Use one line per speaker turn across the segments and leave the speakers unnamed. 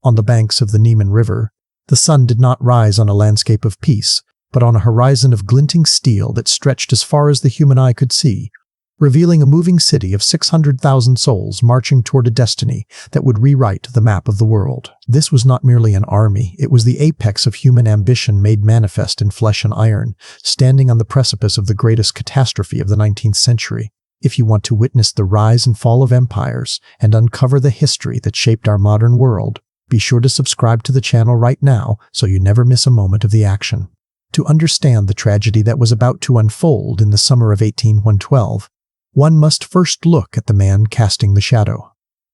On the banks of the Niemen River, the sun did not rise on a landscape of peace, but on a horizon of glinting steel that stretched as far as the human eye could see, revealing a moving city of 600,000 souls marching toward a destiny that would rewrite the map of the world. This was not merely an army, it was the apex of human ambition made manifest in flesh and iron, standing on the precipice of the greatest catastrophe of the 19th century. If you want to witness the rise and fall of empires and uncover the history that shaped our modern world, be sure to subscribe to the channel right now so you never miss a moment of the action. To understand the tragedy that was about to unfold in the summer of 1812, one must first look at the man casting the shadow.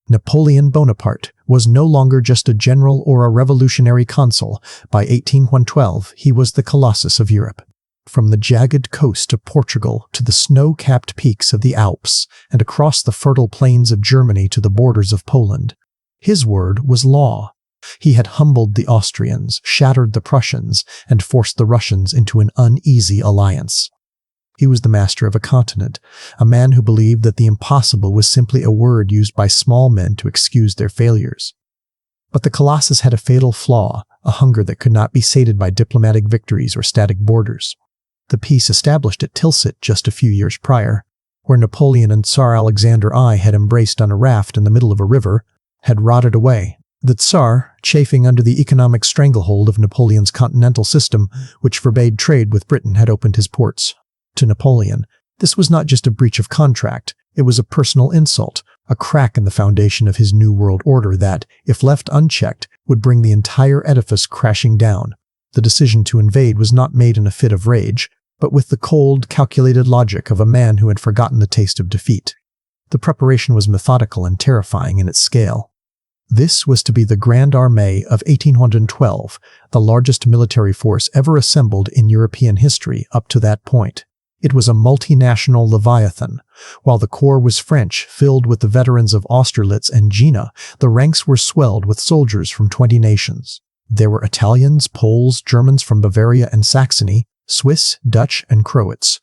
Napoleon Bonaparte was no longer just a general or a revolutionary consul. By 1812, he was the Colossus of Europe. From the jagged coast of Portugal to the snow-capped peaks of the Alps and across the fertile plains of Germany to the borders of Poland, his word was law. He had humbled the Austrians, shattered the Prussians, and forced the Russians into an uneasy alliance. He was the master of a continent, a man who believed that the impossible was simply a word used by small men to excuse their failures. But the Colossus had a fatal flaw, a hunger that could not be sated by diplomatic victories or static borders. The peace established at Tilsit just a few years prior, where Napoleon and Tsar Alexander I had embraced on a raft in the middle of a river, had rotted away. The Tsar, chafing under the economic stranglehold of Napoleon's continental system, which forbade trade with Britain, had opened his ports. To Napoleon, this was not just a breach of contract, it was a personal insult, a crack in the foundation of his New World Order that, if left unchecked, would bring the entire edifice crashing down. The decision to invade was not made in a fit of rage, but with the cold, calculated logic of a man who had forgotten the taste of defeat. The preparation was methodical and terrifying in its scale. This was to be the Grande Armée of 1812, the largest military force ever assembled in European history up to that point. It was a multinational leviathan. While the corps was French, filled with the veterans of Austerlitz and Jena, the ranks were swelled with soldiers from 20 nations. There were Italians, Poles, Germans from Bavaria and Saxony, Swiss, Dutch, and Croats.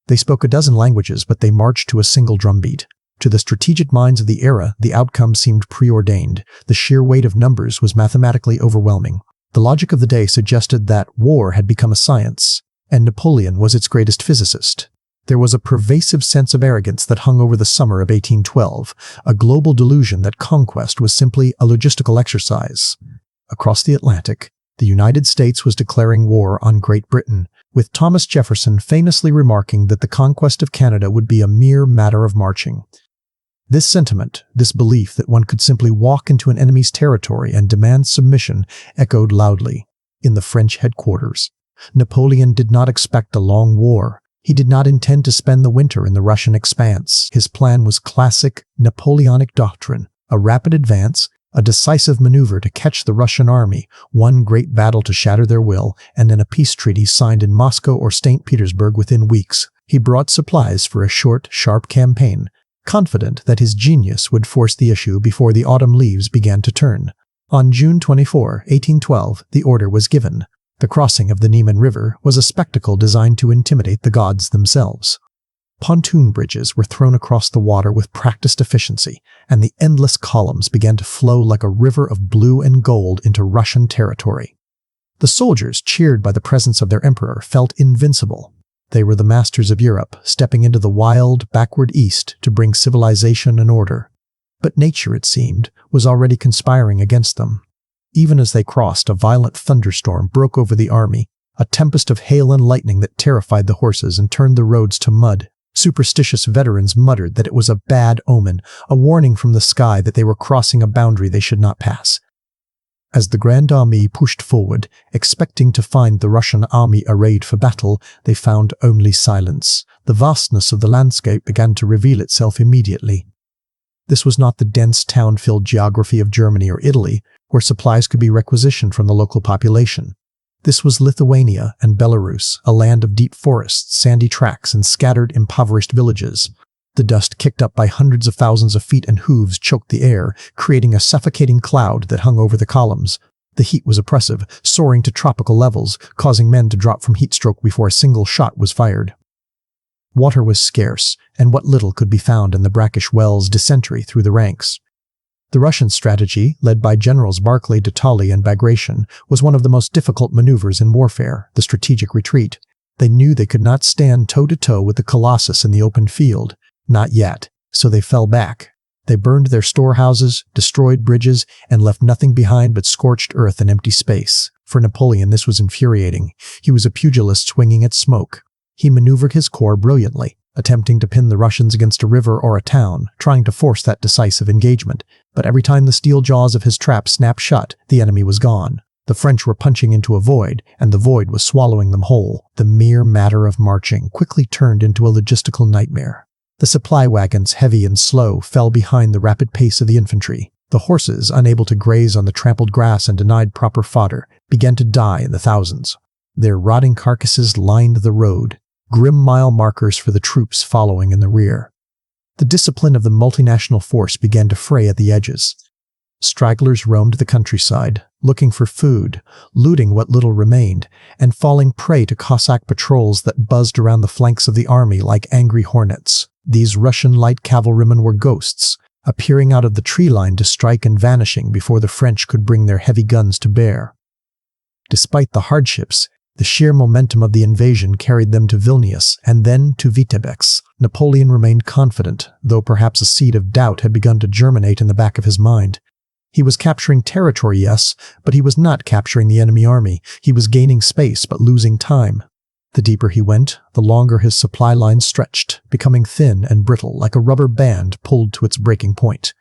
They spoke a dozen languages, but they marched to a single drumbeat. To the strategic minds of the era, the outcome seemed preordained. The sheer weight of numbers was mathematically overwhelming. The logic of the day suggested that war had become a science, and Napoleon was its greatest physicist. There was a pervasive sense of arrogance that hung over the summer of 1812, a global delusion that conquest was simply a logistical exercise. Across the Atlantic, the United States was declaring war on Great Britain, with Thomas Jefferson famously remarking that the conquest of Canada would be a mere matter of marching. This sentiment, this belief that one could simply walk into an enemy's territory and demand submission, echoed loudly in the French headquarters. Napoleon did not expect a long war. He did not intend to spend the winter in the Russian expanse. His plan was classic Napoleonic doctrine: a rapid advance, a decisive maneuver to catch the Russian army, one great battle to shatter their will, and then a peace treaty signed in Moscow or St. Petersburg within weeks. He brought supplies for a short, sharp campaign, confident that his genius would force the issue before the autumn leaves began to turn. On June 24, 1812, the order was given. The crossing of the Niemen River was a spectacle designed to intimidate the gods themselves. Pontoon bridges were thrown across the water with practiced efficiency, and the endless columns began to flow like a river of blue and gold into Russian territory. The soldiers, cheered by the presence of their emperor, felt invincible. They were the masters of Europe, stepping into the wild, backward East to bring civilization and order. But nature, it seemed, was already conspiring against them. Even as they crossed, a violent thunderstorm broke over the army, a tempest of hail and lightning that terrified the horses and turned the roads to mud. Superstitious veterans muttered that it was a bad omen, a warning from the sky that they were crossing a boundary they should not pass. As the Grande Armée pushed forward, expecting to find the Russian army arrayed for battle, they found only silence. The vastness of the landscape began to reveal itself immediately. This was not the dense town-filled geography of Germany or Italy, where supplies could be requisitioned from the local population. This was Lithuania and Belarus, a land of deep forests, sandy tracts, and scattered, impoverished villages. The dust kicked up by hundreds of thousands of feet and hooves choked the air, creating a suffocating cloud that hung over the columns. The heat was oppressive, soaring to tropical levels, causing men to drop from heat stroke before a single shot was fired. Water was scarce, and what little could be found in the brackish wells dysentery through the ranks. The Russian strategy, led by Generals Barclay de Tolly and Bagration, was one of the most difficult maneuvers in warfare, the strategic retreat. They knew they could not stand toe-to-toe with the Colossus in the open field. Not yet. So they fell back. They burned their storehouses, destroyed bridges, and left nothing behind but scorched earth and empty space. For Napoleon, this was infuriating. He was a pugilist swinging at smoke. He maneuvered his corps brilliantly, attempting to pin the Russians against a river or a town, trying to force that decisive engagement. But every time the steel jaws of his trap snapped shut, the enemy was gone. The French were punching into a void, and the void was swallowing them whole. The mere matter of marching quickly turned into a logistical nightmare. The supply wagons, heavy and slow, fell behind the rapid pace of the infantry. The horses, unable to graze on the trampled grass and denied proper fodder, began to die in the thousands. Their rotting carcasses lined the road, grim mile markers for the troops following in the rear. The discipline of the multinational force began to fray at the edges. Stragglers roamed the countryside, looking for food, looting what little remained, and falling prey to Cossack patrols that buzzed around the flanks of the army like angry hornets. These Russian light cavalrymen were ghosts, appearing out of the tree line to strike and vanishing before the French could bring their heavy guns to bear. Despite the hardships, the sheer momentum of the invasion carried them to Vilnius and then to Vitebsk. Napoleon remained confident, though perhaps a seed of doubt had begun to germinate in the back of his mind. He was capturing territory, yes, but he was not capturing the enemy army. He was gaining space but losing time. The deeper he went, the longer his supply lines stretched, becoming thin and brittle like a rubber band pulled to its breaking point.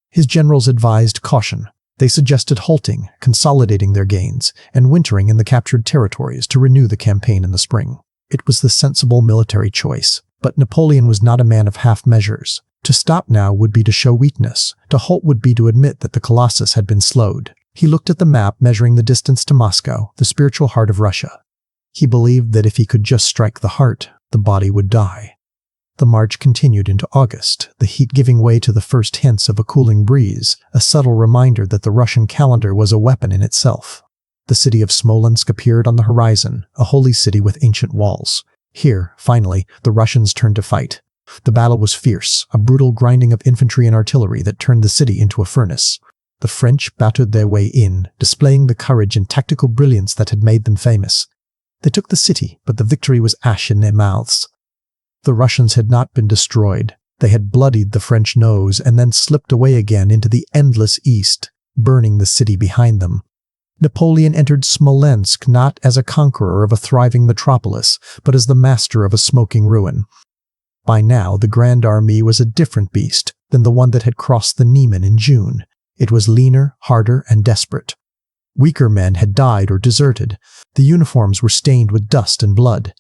His generals advised caution. They suggested halting, consolidating their gains, and wintering in the captured territories to renew the campaign in the spring. It was the sensible military choice, but Napoleon was not a man of half measures. To stop now would be to show weakness. To halt would be to admit that the Colossus had been slowed. He looked at the map measuring the distance to Moscow, the spiritual heart of Russia. He believed that if he could just strike the heart, the body would die. The march continued into August, the heat giving way to the first hints of a cooling breeze, a subtle reminder that the Russian calendar was a weapon in itself. The city of Smolensk appeared on the horizon, a holy city with ancient walls. Here, finally, the Russians turned to fight. The battle was fierce, a brutal grinding of infantry and artillery that turned the city into a furnace. The French battered their way in, displaying the courage and tactical brilliance that had made them famous. They took the city, but the victory was ash in their mouths. The Russians had not been destroyed. They had bloodied the French nose and then slipped away again into the endless east, burning the city behind them. Napoleon entered Smolensk not as a conqueror of a thriving metropolis, but as the master of a smoking ruin. By now, the Grande Armée was a different beast than the one that had crossed the Niemen in June. It was leaner, harder, and desperate. Weaker men had died or deserted. The uniforms were stained with dust and blood.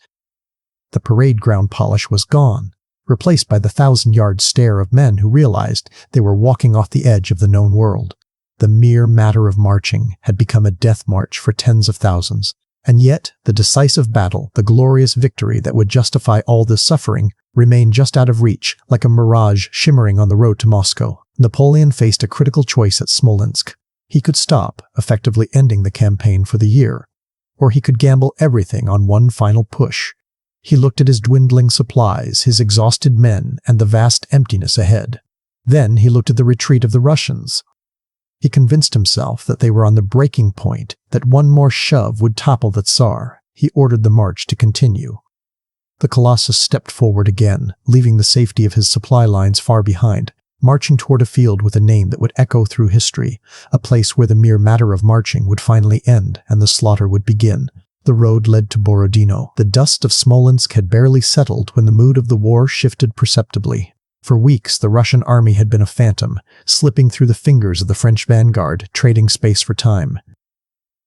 The parade ground polish was gone, replaced by the 1,000-yard stare of men who realized they were walking off the edge of the known world. The mere matter of marching had become a death march for tens of thousands. And yet, the decisive battle, the glorious victory that would justify all this suffering, remained just out of reach, like a mirage shimmering on the road to Moscow. Napoleon faced a critical choice at Smolensk. He could stop, effectively ending the campaign for the year, or he could gamble everything on one final push. He looked at his dwindling supplies, his exhausted men, and the vast emptiness ahead. Then he looked at the retreat of the Russians. He convinced himself that they were on the breaking point, that one more shove would topple the Tsar. He ordered the march to continue. The Colossus stepped forward again, leaving the safety of his supply lines far behind, marching toward a field with a name that would echo through history, a place where the mere matter of marching would finally end and the slaughter would begin. The road led to Borodino. The dust of Smolensk had barely settled when the mood of the war shifted perceptibly. For weeks, the Russian army had been a phantom, slipping through the fingers of the French vanguard, trading space for time.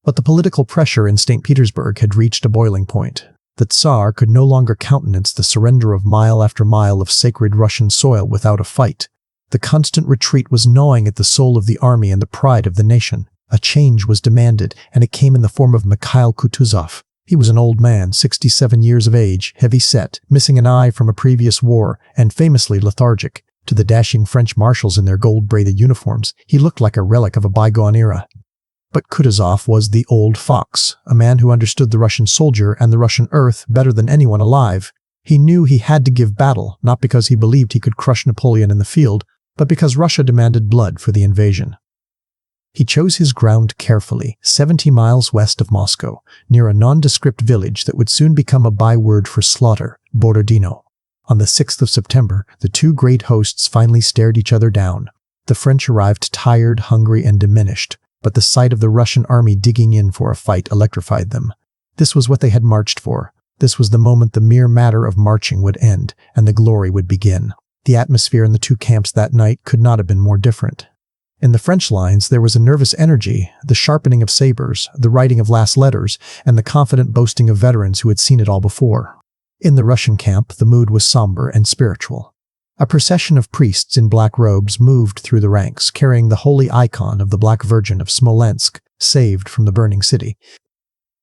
But the political pressure in St. Petersburg had reached a boiling point. The Tsar could no longer countenance the surrender of mile after mile of sacred Russian soil without a fight. The constant retreat was gnawing at the soul of the army and the pride of the nation. A change was demanded, and it came in the form of Mikhail Kutuzov. He was an old man, 67 years of age, heavy-set, missing an eye from a previous war, and famously lethargic. To the dashing French marshals in their gold-braided uniforms, he looked like a relic of a bygone era. But Kutuzov was the old fox, a man who understood the Russian soldier and the Russian earth better than anyone alive. He knew he had to give battle, not because he believed he could crush Napoleon in the field, but because Russia demanded blood for the invasion. He chose his ground carefully, 70 miles west of Moscow, near a nondescript village that would soon become a byword for slaughter, Borodino. On the 6th of September, the two great hosts finally stared each other down. The French arrived tired, hungry, and diminished, but the sight of the Russian army digging in for a fight electrified them. This was what they had marched for. This was the moment the mere matter of marching would end, and the glory would begin. The atmosphere in the two camps that night could not have been more different. In the French lines, there was a nervous energy, the sharpening of sabers, the writing of last letters, and the confident boasting of veterans who had seen it all before. In the Russian camp, the mood was somber and spiritual. A procession of priests in black robes moved through the ranks, carrying the holy icon of the Black Virgin of Smolensk, saved from the burning city.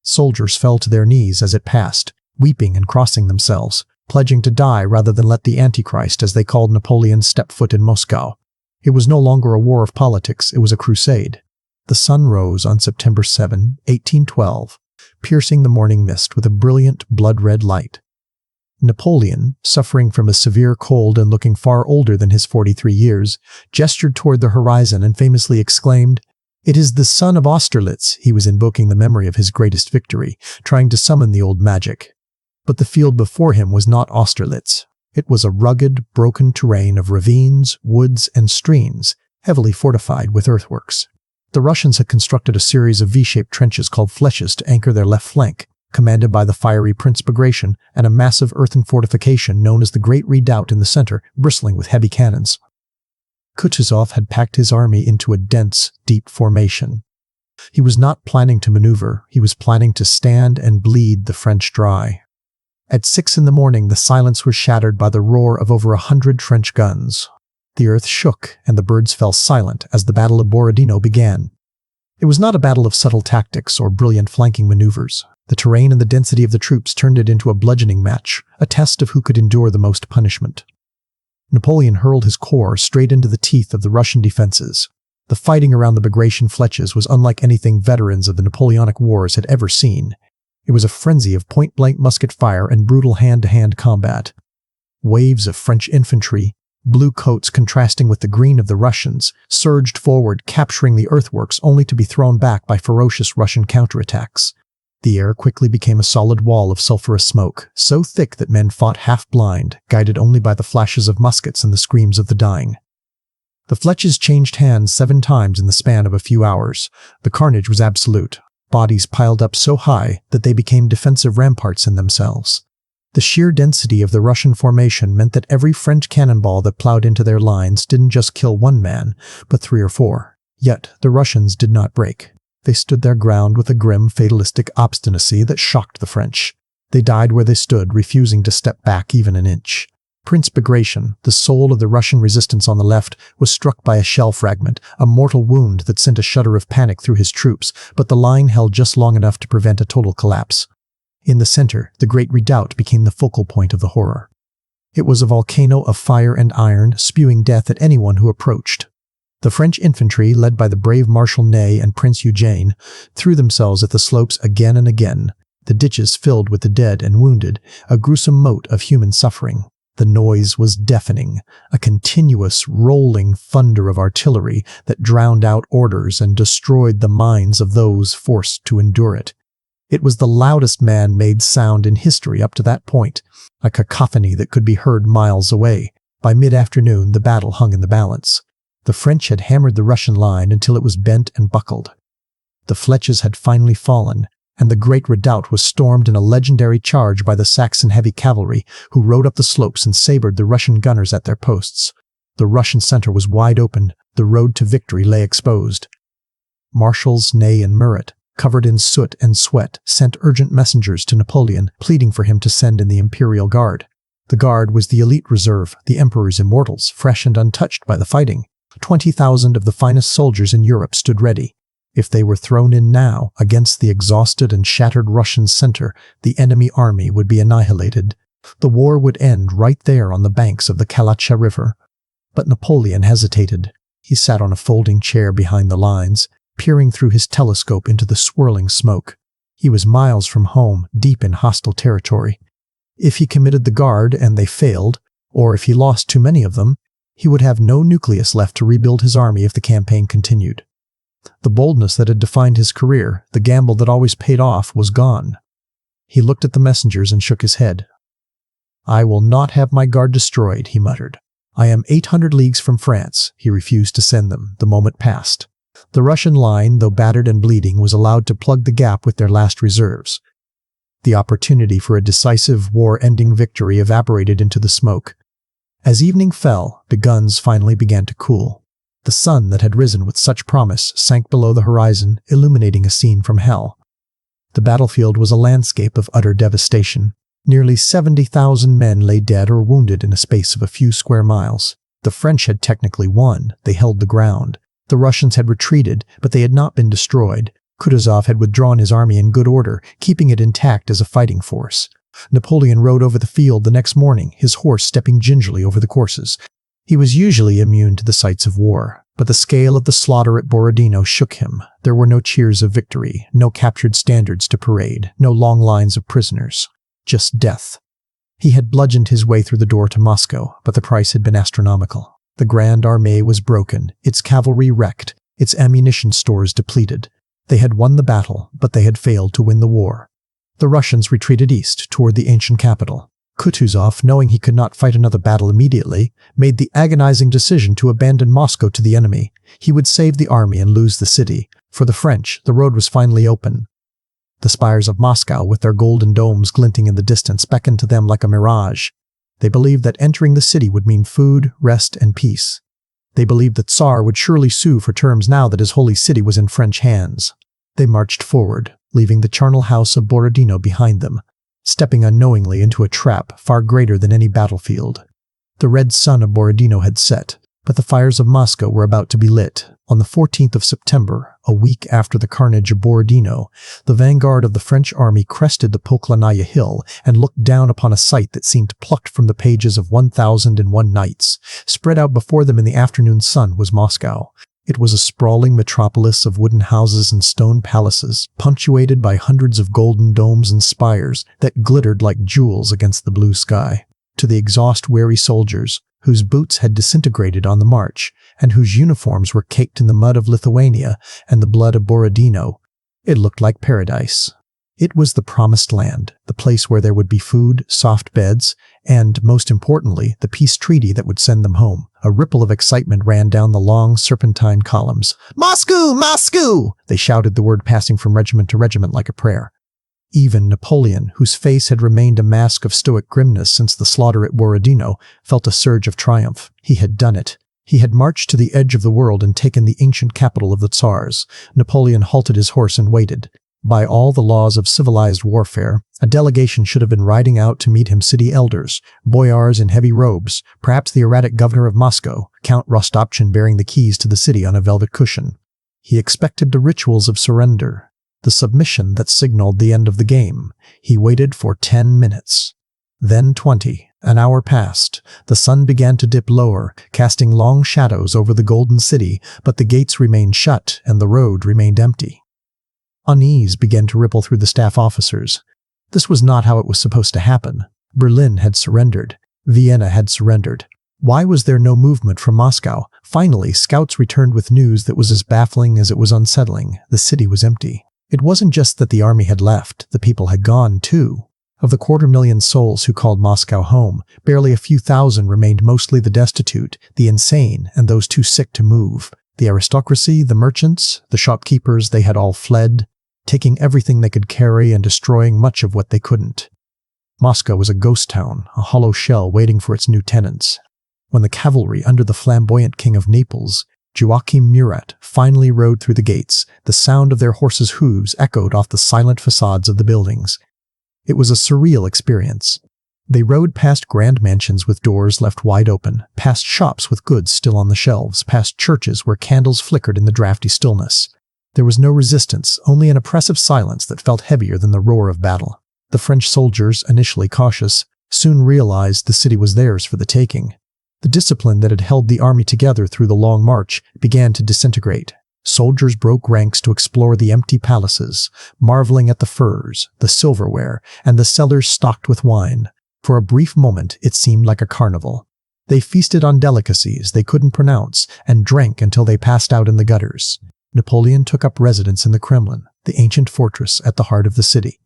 Soldiers fell to their knees as it passed, weeping and crossing themselves, pledging to die rather than let the Antichrist, as they called Napoleon, step foot in Moscow. It was no longer a war of politics, it was a crusade. The sun rose on September 7, 1812, piercing the morning mist with a brilliant, blood-red light. Napoleon, suffering from a severe cold and looking far older than his 43 years, gestured toward the horizon and famously exclaimed, "It is the sun of Austerlitz." He was invoking the memory of his greatest victory, trying to summon the old magic. But the field before him was not Austerlitz. It was a rugged, broken terrain of ravines, woods, and streams, heavily fortified with earthworks. The Russians had constructed a series of V-shaped trenches called flèches to anchor their left flank, commanded by the fiery Prince Bagration, and a massive earthen fortification known as the Great Redoubt in the center, bristling with heavy cannons. Kutuzov had packed his army into a dense, deep formation. He was not planning to maneuver, he was planning to stand and bleed the French dry. At 6 in the morning, the silence was shattered by the roar of over 100 French guns. The earth shook, and the birds fell silent as the Battle of Borodino began. It was not a battle of subtle tactics or brilliant flanking maneuvers. The terrain and the density of the troops turned it into a bludgeoning match, a test of who could endure the most punishment. Napoleon hurled his corps straight into the teeth of the Russian defenses. The fighting around the Bagration flèches was unlike anything veterans of the Napoleonic Wars had ever seen. It was a frenzy of point-blank musket fire and brutal hand-to-hand combat. Waves of French infantry, blue coats contrasting with the green of the Russians, surged forward, capturing the earthworks only to be thrown back by ferocious Russian counterattacks. The air quickly became a solid wall of sulphurous smoke, so thick that men fought half-blind, guided only by the flashes of muskets and the screams of the dying. The flèches changed hands 7 times in the span of a few hours. The carnage was absolute. Bodies piled up so high that they became defensive ramparts in themselves. The sheer density of the Russian formation meant that every French cannonball that plowed into their lines didn't just kill one man, but 3 or 4. Yet the Russians did not break. They stood their ground with a grim, fatalistic obstinacy that shocked the French. They died where they stood, refusing to step back even an inch. Prince Bagration, the soul of the Russian resistance on the left, was struck by a shell fragment, a mortal wound that sent a shudder of panic through his troops, but the line held just long enough to prevent a total collapse. In the center, the Great Redoubt became the focal point of the horror. It was a volcano of fire and iron, spewing death at anyone who approached. The French infantry, led by the brave Marshal Ney and Prince Eugene, threw themselves at the slopes again and again, the ditches filled with the dead and wounded, a gruesome moat of human suffering. The noise was deafening, a continuous, rolling thunder of artillery that drowned out orders and destroyed the minds of those forced to endure it. It was the loudest man-made sound in history up to that point, a cacophony that could be heard miles away. By mid-afternoon, the battle hung in the balance. The French had hammered the Russian line until it was bent and buckled. The flèches had finally fallen, and the Great Redoubt was stormed in a legendary charge by the Saxon heavy cavalry, who rode up the slopes and sabred the Russian gunners at their posts. The Russian center was wide open, the road to victory lay exposed. Marshals Ney and Murat, covered in soot and sweat, sent urgent messengers to Napoleon, pleading for him to send in the Imperial Guard. The Guard was the elite reserve, the Emperor's immortals, fresh and untouched by the fighting. 20,000 of the finest soldiers in Europe stood ready. If they were thrown in now, against the exhausted and shattered Russian center, the enemy army would be annihilated. The war would end right there on the banks of the Kalacha River. But Napoleon hesitated. He sat on a folding chair behind the lines, peering through his telescope into the swirling smoke. He was miles from home, deep in hostile territory. If he committed the Guard and they failed, or if he lost too many of them, He would have no nucleus left to rebuild his army if the campaign continued. The boldness that had defined his career, the gamble that always paid off, was gone. He looked at the messengers and shook his head. "I will not have my guard destroyed," he muttered. "I am 800 leagues from France." He refused to send them. The moment passed. The Russian line, though battered and bleeding, was allowed to plug the gap with their last reserves. The opportunity for a decisive, war-ending victory evaporated into the smoke. As evening fell, the guns finally began to cool. The sun that had risen with such promise sank below the horizon, illuminating a scene from hell. The battlefield was a landscape of utter devastation. Nearly 70,000 men lay dead or wounded in a space of a few square miles. The French had technically won. They held the ground. The Russians had retreated, but they had not been destroyed. Kutuzov had withdrawn his army in good order, keeping it intact as a fighting force. Napoleon rode over the field the next morning, his horse stepping gingerly over the courses. He was usually immune to the sights of war, but the scale of the slaughter at Borodino shook him. There were no cheers of victory, no captured standards to parade, no long lines of prisoners. Just death. He had bludgeoned his way through the door to Moscow, but the price had been astronomical. The Grande Armée was broken, its cavalry wrecked, its ammunition stores depleted. They had won the battle, but they had failed to win the war. The Russians retreated east, toward the ancient capital. Kutuzov, knowing he could not fight another battle immediately, made the agonizing decision to abandon Moscow to the enemy. He would save the army and lose the city. For the French, the road was finally open. The spires of Moscow, with their golden domes glinting in the distance, beckoned to them like a mirage. They believed that entering the city would mean food, rest, and peace. They believed that Tsar would surely sue for terms now that his holy city was in French hands. They marched forward, leaving the charnel house of Borodino behind them, stepping unknowingly into a trap far greater than any battlefield. The red sun of Borodino had set, but the fires of Moscow were about to be lit. On the 14th of September, a week after the carnage of Borodino, the vanguard of the French army crested the Poklanaya hill and looked down upon a sight that seemed plucked from the pages of 1001 Nights. Spread out before them in the afternoon sun was Moscow. It was a sprawling metropolis of wooden houses and stone palaces, punctuated by hundreds of golden domes and spires that glittered like jewels against the blue sky. To the exhaust-weary soldiers, whose boots had disintegrated on the march, and whose uniforms were caked in the mud of Lithuania and the blood of Borodino, it looked like paradise. It was the promised land, the place where there would be food, soft beds, and, most importantly, the peace treaty that would send them home. A ripple of excitement ran down the long, serpentine columns. "Moscow! Moscow!" They shouted, the word passing from regiment to regiment like a prayer. Even Napoleon, whose face had remained a mask of stoic grimness since the slaughter at Borodino, felt a surge of triumph. He had done it. He had marched to the edge of the world and taken the ancient capital of the Tsars. Napoleon halted his horse and waited. By all the laws of civilized warfare, a delegation should have been riding out to meet him, city elders, boyars in heavy robes, perhaps the erratic governor of Moscow, Count Rostopchin bearing the keys to the city on a velvet cushion. He expected the rituals of surrender, the submission that signaled the end of the game. He waited for 10 minutes. Then 20. An hour passed. The sun began to dip lower, casting long shadows over the golden city, but the gates remained shut and the road remained empty. Unease began to ripple through the staff officers. This was not how it was supposed to happen. Berlin had surrendered. Vienna had surrendered. Why was there no movement from Moscow? Finally, scouts returned with news that was as baffling as it was unsettling. The city was empty. It wasn't just that the army had left, the people had gone too. Of the 250,000 souls who called Moscow home, barely a few thousand remained, mostly the destitute, the insane, and those too sick to move. The aristocracy, the merchants, the shopkeepers, they had all fled, taking everything they could carry and destroying much of what they couldn't. Moscow was a ghost town, a hollow shell waiting for its new tenants. When the cavalry under the flamboyant king of Naples, Joachim Murat, finally rode through the gates, the sound of their horses' hooves echoed off the silent facades of the buildings. It was a surreal experience. They rode past grand mansions with doors left wide open, past shops with goods still on the shelves, past churches where candles flickered in the drafty stillness. There was no resistance, only an oppressive silence that felt heavier than the roar of battle. The French soldiers, initially cautious, soon realized the city was theirs for the taking. The discipline that had held the army together through the long march began to disintegrate. Soldiers broke ranks to explore the empty palaces, marveling at the furs, the silverware, and the cellars stocked with wine. For a brief moment, it seemed like a carnival. They feasted on delicacies they couldn't pronounce and drank until they passed out in the gutters. Napoleon took up residence in the Kremlin, the ancient fortress at the heart of the city.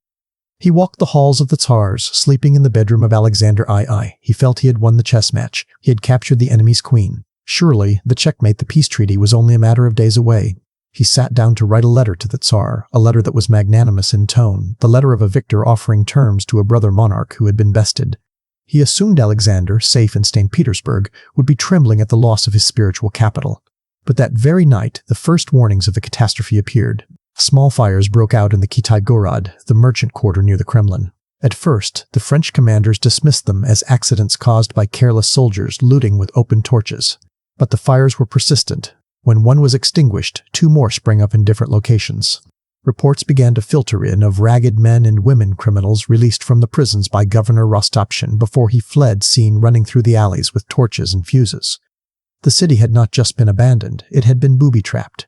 He walked the halls of the Tsars, sleeping in the bedroom of Alexander II. He felt he had won the chess match. He had captured the enemy's queen. Surely, the checkmate, the peace treaty, was only a matter of days away. He sat down to write a letter to the Tsar, a letter that was magnanimous in tone, the letter of a victor offering terms to a brother monarch who had been bested. He assumed Alexander, safe in St. Petersburg, would be trembling at the loss of his spiritual capital. But that very night, the first warnings of the catastrophe appeared. Small fires broke out in the Kitai-Gorod, the merchant quarter near the Kremlin. At first, the French commanders dismissed them as accidents caused by careless soldiers looting with open torches. But the fires were persistent. When one was extinguished, two more sprang up in different locations. Reports began to filter in of ragged men and women criminals released from the prisons by Governor Rostopchin before he fled, seen running through the alleys with torches and fuses. The city had not just been abandoned, it had been booby-trapped.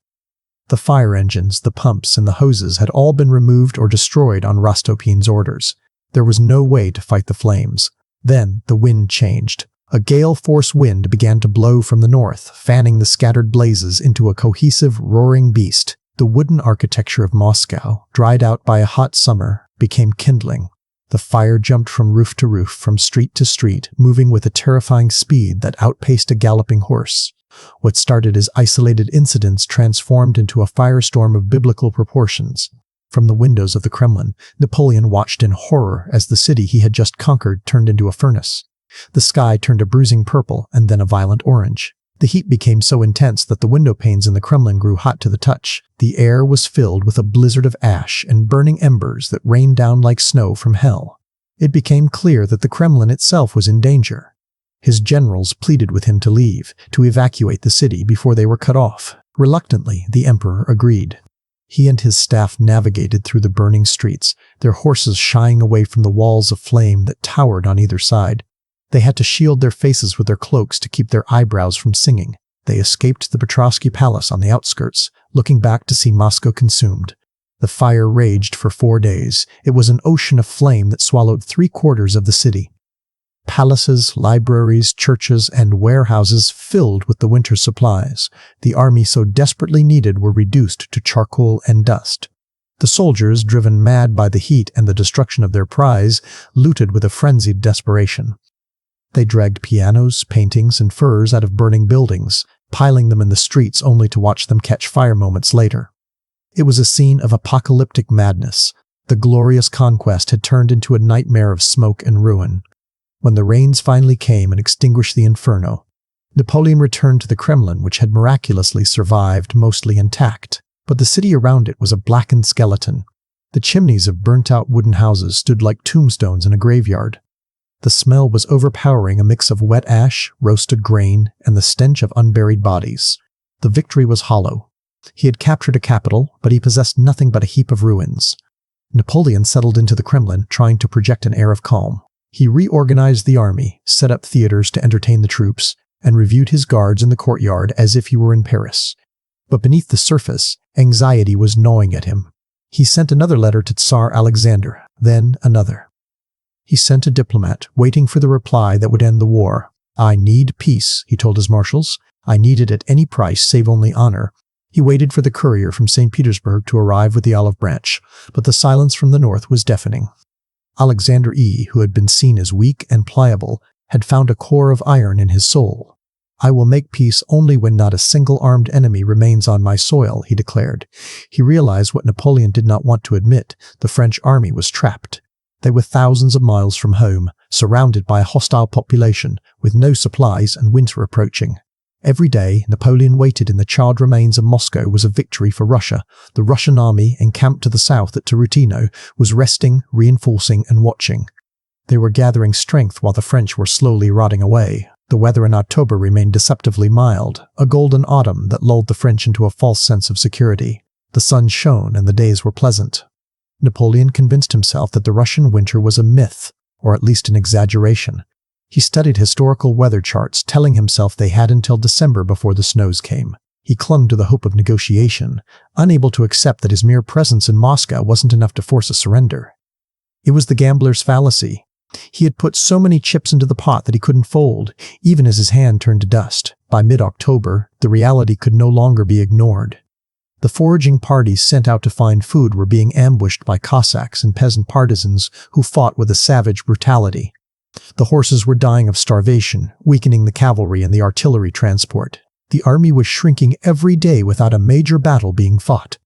The fire engines, the pumps, and the hoses had all been removed or destroyed on Rostopchin's orders. There was no way to fight the flames. Then the wind changed. A gale-force wind began to blow from the north, fanning the scattered blazes into a cohesive, roaring beast. The wooden architecture of Moscow, dried out by a hot summer, became kindling. The fire jumped from roof to roof, from street to street, moving with a terrifying speed that outpaced a galloping horse. What started as isolated incidents transformed into a firestorm of biblical proportions. From the windows of the Kremlin, Napoleon watched in horror as the city he had just conquered turned into a furnace. The sky turned a bruising purple and then a violent orange. The heat became so intense that the window panes in the Kremlin grew hot to the touch. The air was filled with a blizzard of ash and burning embers that rained down like snow from hell. It became clear that the Kremlin itself was in danger. His generals pleaded with him to leave, to evacuate the city before they were cut off. Reluctantly, the emperor agreed. He and his staff navigated through the burning streets, their horses shying away from the walls of flame that towered on either side. They had to shield their faces with their cloaks to keep their eyebrows from singing. They escaped the Petrovsky Palace on the outskirts, looking back to see Moscow consumed. The fire raged for 4 days. It was an ocean of flame that swallowed 3/4 of the city. Palaces, libraries, churches, and warehouses filled with the winter's supplies the army so desperately needed were reduced to charcoal and dust. The soldiers, driven mad by the heat and the destruction of their prize, looted with a frenzied desperation. They dragged pianos, paintings, and furs out of burning buildings, piling them in the streets only to watch them catch fire moments later. It was a scene of apocalyptic madness. The glorious conquest had turned into a nightmare of smoke and ruin. When the rains finally came and extinguished the inferno, Napoleon returned to the Kremlin, which had miraculously survived, mostly intact. But the city around it was a blackened skeleton. The chimneys of burnt-out wooden houses stood like tombstones in a graveyard. The smell was overpowering, a mix of wet ash, roasted grain, and the stench of unburied bodies. The victory was hollow. He had captured a capital, but he possessed nothing but a heap of ruins. Napoleon settled into the Kremlin, trying to project an air of calm. He reorganized the army, set up theaters to entertain the troops, and reviewed his guards in the courtyard as if he were in Paris. But beneath the surface, anxiety was gnawing at him. He sent another letter to Tsar Alexander, then another. He sent a diplomat, waiting for the reply that would end the war. "I need peace," he told his marshals. "I need it at any price, save only honor." He waited for the courier from St. Petersburg to arrive with the olive branch, but the silence from the north was deafening. Alexander E., who had been seen as weak and pliable, had found a core of iron in his soul. "I will make peace only when not a single armed enemy remains on my soil," he declared. He realized what Napoleon did not want to admit: the French army was trapped. They were thousands of miles from home, surrounded by a hostile population, with no supplies and winter approaching. Every day, Napoleon waited in the charred remains of Moscow was a victory for Russia. The Russian army, encamped to the south at Tarutino, was resting, reinforcing, and watching. They were gathering strength while the French were slowly rotting away. The weather in October remained deceptively mild, a golden autumn that lulled the French into a false sense of security. The sun shone and the days were pleasant. Napoleon convinced himself that the Russian winter was a myth, or at least an exaggeration. He studied historical weather charts, telling himself they had until December before the snows came. He clung to the hope of negotiation, unable to accept that his mere presence in Moscow wasn't enough to force a surrender. It was the gambler's fallacy. He had put so many chips into the pot that he couldn't fold, even as his hand turned to dust. By mid-October, the reality could no longer be ignored. The foraging parties sent out to find food were being ambushed by Cossacks and peasant partisans who fought with a savage brutality. The horses were dying of starvation, weakening the cavalry and the artillery transport. The army was shrinking every day without a major battle being fought.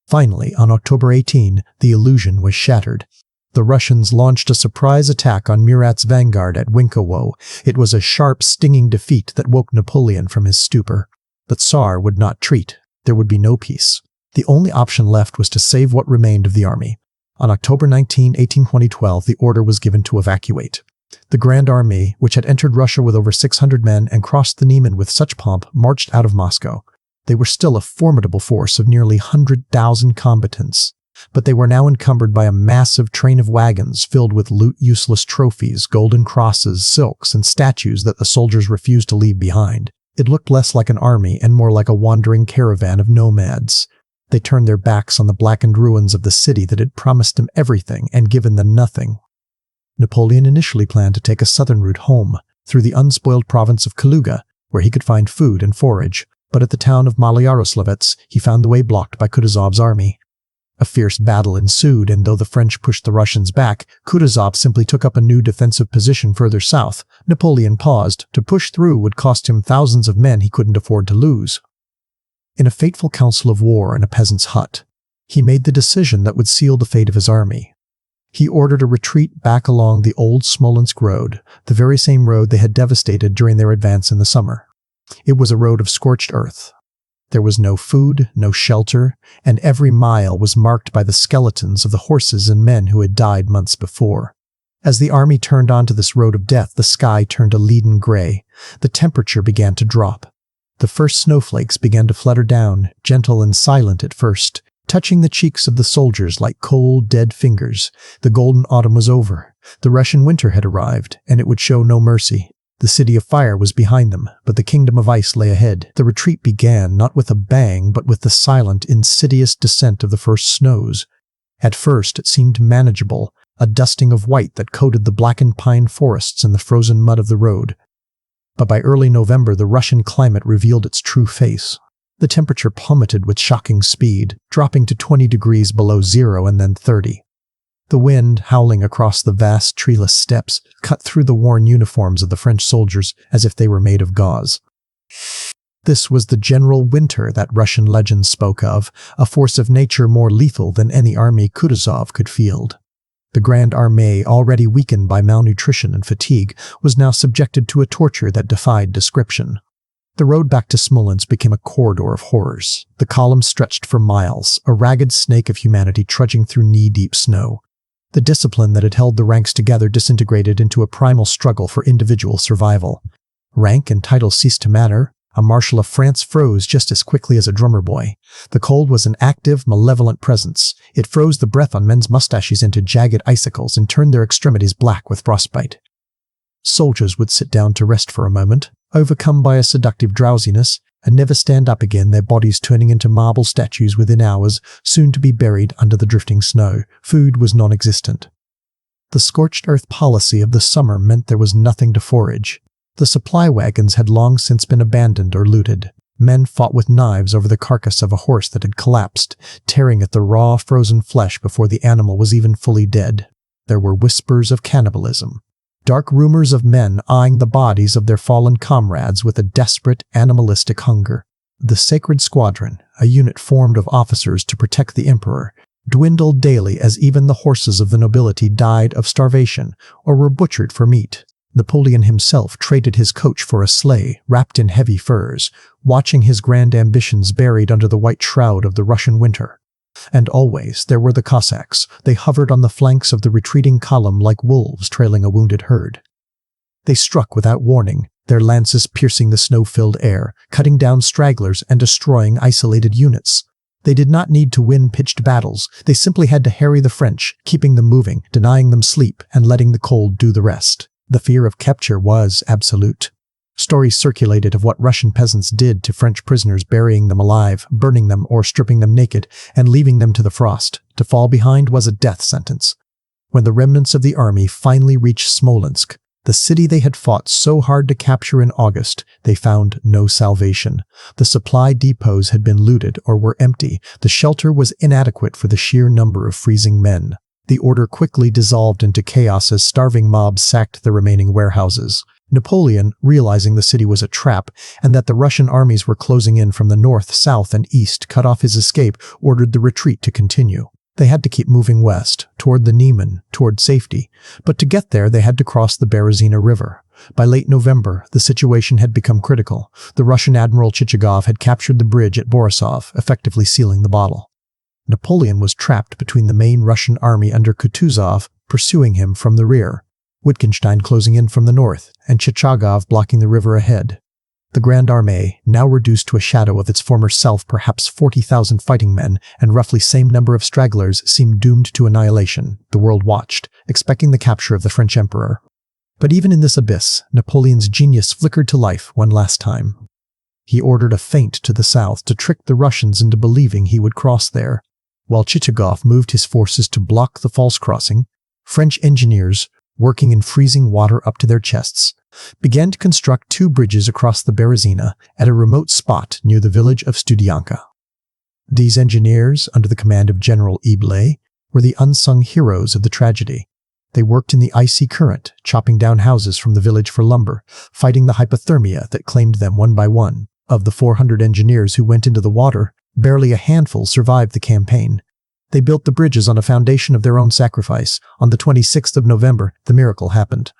Finally, on October 18, the illusion was shattered. The Russians launched a surprise attack on Murat's vanguard at Winkowo. It was a sharp, stinging defeat that woke Napoleon from his stupor. The Tsar would not retreat. There would be no peace. The only option left was to save what remained of the army. On October 19, 2012, the order was given to evacuate. The Grande Armée, which had entered Russia with over 600 men and crossed the Niemen with such pomp, marched out of Moscow. They were still a formidable force of nearly 100,000 combatants, but they were now encumbered by a massive train of wagons filled with loot-useless trophies, golden crosses, silks, and statues that the soldiers refused to leave behind. It looked less like an army and more like a wandering caravan of nomads. They turned their backs on the blackened ruins of the city that had promised them everything and given them nothing. Napoleon initially planned to take a southern route home, through the unspoiled province of Kaluga, where he could find food and forage, but at the town of Malyaroslavets he found the way blocked by Kutuzov's army. A fierce battle ensued, and though the French pushed the Russians back, Kutuzov simply took up a new defensive position further south. Napoleon paused. To push through would cost him thousands of men he couldn't afford to lose. In a fateful council of war in a peasant's hut, he made the decision that would seal the fate of his army. He ordered a retreat back along the old Smolensk road, the very same road they had devastated during their advance in the summer. It was a road of scorched earth. There was no food, no shelter, and every mile was marked by the skeletons of the horses and men who had died months before. As the army turned onto this road of death, the sky turned a leaden gray. The temperature began to drop. The first snowflakes began to flutter down, gentle and silent at first, touching the cheeks of the soldiers like cold, dead fingers. The golden autumn was over. The Russian winter had arrived, and it would show no mercy. The city of fire was behind them, but the kingdom of ice lay ahead. The retreat began not with a bang, but with the silent, insidious descent of the first snows. At first it seemed manageable, a dusting of white that coated the blackened pine forests and the frozen mud of the road. But by early November the Russian climate revealed its true face. The temperature plummeted with shocking speed, dropping to 20 degrees below zero and then 30. The wind, howling across the vast treeless steppes, cut through the worn uniforms of the French soldiers as if they were made of gauze. This was the general winter that Russian legends spoke of, a force of nature more lethal than any army Kutuzov could field. The Grande Armée, already weakened by malnutrition and fatigue, was now subjected to a torture that defied description. The road back to Smolensk became a corridor of horrors. The columns stretched for miles, a ragged snake of humanity trudging through knee-deep snow. The discipline that had held the ranks together disintegrated into a primal struggle for individual survival. Rank and title ceased to matter. A marshal of France froze just as quickly as a drummer boy. The cold was an active, malevolent presence. It froze the breath on men's mustaches into jagged icicles and turned their extremities black with frostbite. Soldiers would sit down to rest for a moment, overcome by a seductive drowsiness, and never stand up again, their bodies turning into marble statues within hours, soon to be buried under the drifting snow. Food was non-existent. The scorched earth policy of the summer meant there was nothing to forage. The supply wagons had long since been abandoned or looted. Men fought with knives over the carcass of a horse that had collapsed, tearing at the raw, frozen flesh before the animal was even fully dead. There were whispers of cannibalism. Dark rumors of men eyeing the bodies of their fallen comrades with a desperate, animalistic hunger. The Sacred Squadron, a unit formed of officers to protect the emperor, dwindled daily as even the horses of the nobility died of starvation or were butchered for meat. Napoleon himself traded his coach for a sleigh wrapped in heavy furs, watching his grand ambitions buried under the white shroud of the Russian winter. And always there were the Cossacks. They hovered on the flanks of the retreating column like wolves trailing a wounded herd. They struck without warning, their lances piercing the snow-filled air, cutting down stragglers and destroying isolated units. They did not need to win pitched battles. They simply had to harry the French, keeping them moving, denying them sleep, and letting the cold do the rest. The fear of capture was absolute. Stories circulated of what Russian peasants did to French prisoners, burying them alive, burning them or stripping them naked, and leaving them to the frost. To fall behind was a death sentence. When the remnants of the army finally reached Smolensk, the city they had fought so hard to capture in August, they found no salvation. The supply depots had been looted or were empty. The shelter was inadequate for the sheer number of freezing men. The order quickly dissolved into chaos as starving mobs sacked the remaining warehouses. Napoleon, realizing the city was a trap and that the Russian armies were closing in from the north, south, and east, cut off his escape, ordered the retreat to continue. They had to keep moving west, toward the Niemen, toward safety. But to get there, they had to cross the Berezina River. By late November, the situation had become critical. The Russian Admiral Chichagov had captured the bridge at Borisov, effectively sealing the battle. Napoleon was trapped between the main Russian army under Kutuzov, pursuing him from the rear, Wittgenstein closing in from the north, and Chichagov blocking the river ahead. The Grande Armée, now reduced to a shadow of its former self, perhaps 40,000 fighting men and roughly same number of stragglers, seemed doomed to annihilation. The world watched, expecting the capture of the French emperor. But even in this abyss, Napoleon's genius flickered to life one last time. He ordered a feint to the south to trick the Russians into believing he would cross there. While Chichagov moved his forces to block the false crossing, French engineers, working in freezing water up to their chests, began to construct 2 bridges across the Berezina at a remote spot near the village of Studianka. These engineers, under the command of General Ible, were the unsung heroes of the tragedy. They worked in the icy current, chopping down houses from the village for lumber, fighting the hypothermia that claimed them one by one. Of the 400 engineers who went into the water, barely a handful survived the campaign. They built the bridges on a foundation of their own sacrifice. On the 26th of November, the miracle happened.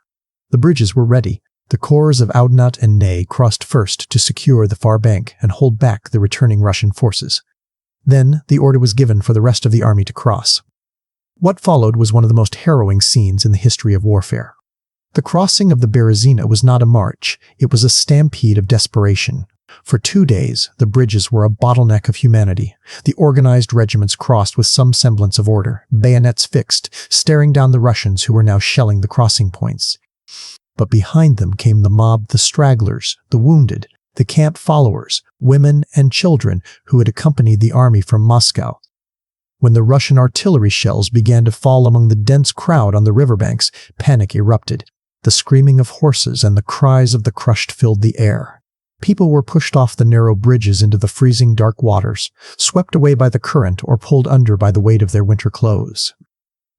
The bridges were ready. The corps of Oudnot and Ney crossed first to secure the far bank and hold back the returning Russian forces. Then the order was given for the rest of the army to cross. What followed was one of the most harrowing scenes in the history of warfare. The crossing of the Berezina was not a march, it was a stampede of desperation. For 2 days, the bridges were a bottleneck of humanity. The organized regiments crossed with some semblance of order, bayonets fixed, staring down the Russians who were now shelling the crossing points. But behind them came the mob, the stragglers, the wounded, the camp followers, women and children who had accompanied the army from Moscow. When the Russian artillery shells began to fall among the dense crowd on the riverbanks, panic erupted. The screaming of horses and the cries of the crushed filled the air. People were pushed off the narrow bridges into the freezing dark waters, swept away by the current or pulled under by the weight of their winter clothes.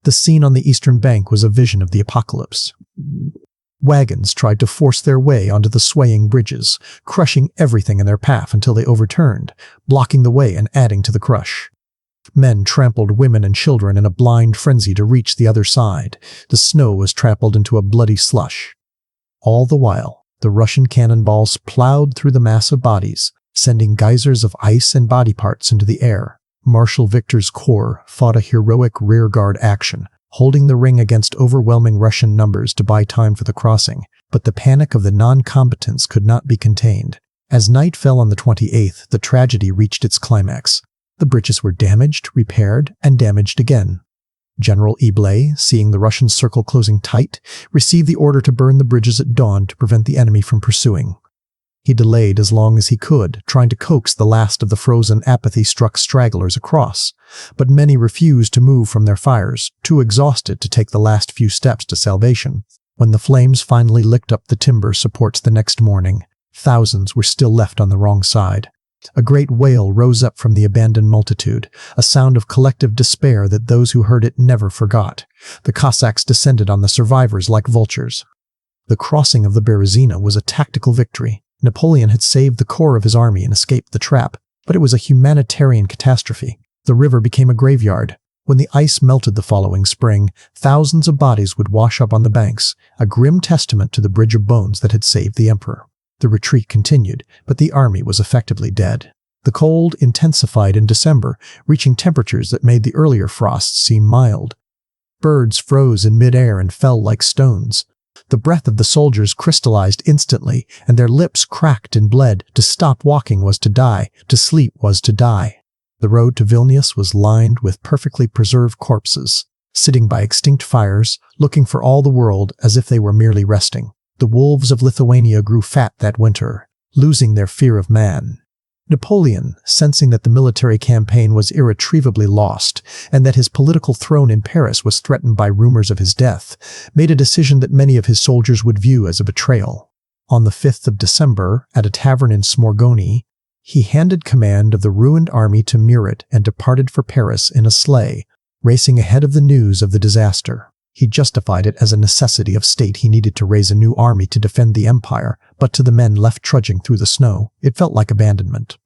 The scene on the eastern bank was a vision of the apocalypse. Wagons tried to force their way onto the swaying bridges, crushing everything in their path until they overturned, blocking the way and adding to the crush. Men trampled women and children in a blind frenzy to reach the other side. The snow was trampled into a bloody slush. All the while, the Russian cannonballs plowed through the mass of bodies, sending geysers of ice and body parts into the air. Marshal Victor's corps fought a heroic rearguard action, holding the ring against overwhelming Russian numbers to buy time for the crossing. But the panic of the non-combatants could not be contained. As night fell on the 28th, the tragedy reached its climax. The bridges were damaged, repaired, and damaged again. General Ible, seeing the Russian circle closing tight, received the order to burn the bridges at dawn to prevent the enemy from pursuing. He delayed as long as he could, trying to coax the last of the frozen, apathy-struck stragglers across. But many refused to move from their fires, too exhausted to take the last few steps to salvation. When the flames finally licked up the timber supports the next morning, thousands were still left on the wrong side. A great wail rose up from the abandoned multitude, a sound of collective despair that those who heard it never forgot. The Cossacks descended on the survivors like vultures. The crossing of the Berezina was a tactical victory. Napoleon had saved the core of his army and escaped the trap, but it was a humanitarian catastrophe. The river became a graveyard. When the ice melted the following spring, thousands of bodies would wash up on the banks, a grim testament to the bridge of bones that had saved the emperor. The retreat continued, but the army was effectively dead. The cold intensified in December, reaching temperatures that made the earlier frosts seem mild. Birds froze in midair and fell like stones. The breath of the soldiers crystallized instantly, and their lips cracked and bled. To stop walking was to die, to sleep was to die. The road to Vilnius was lined with perfectly preserved corpses, sitting by extinct fires, looking for all the world as if they were merely resting. The wolves of Lithuania grew fat that winter, losing their fear of man. Napoleon, sensing that the military campaign was irretrievably lost and that his political throne in Paris was threatened by rumors of his death, made a decision that many of his soldiers would view as a betrayal. On the 5th of December, at a tavern in Smorgoni, he handed command of the ruined army to Murat and departed for Paris in a sleigh, racing ahead of the news of the disaster. He justified it as a necessity of state. He needed to raise a new army to defend the empire, but to the men left trudging through the snow, it felt like abandonment.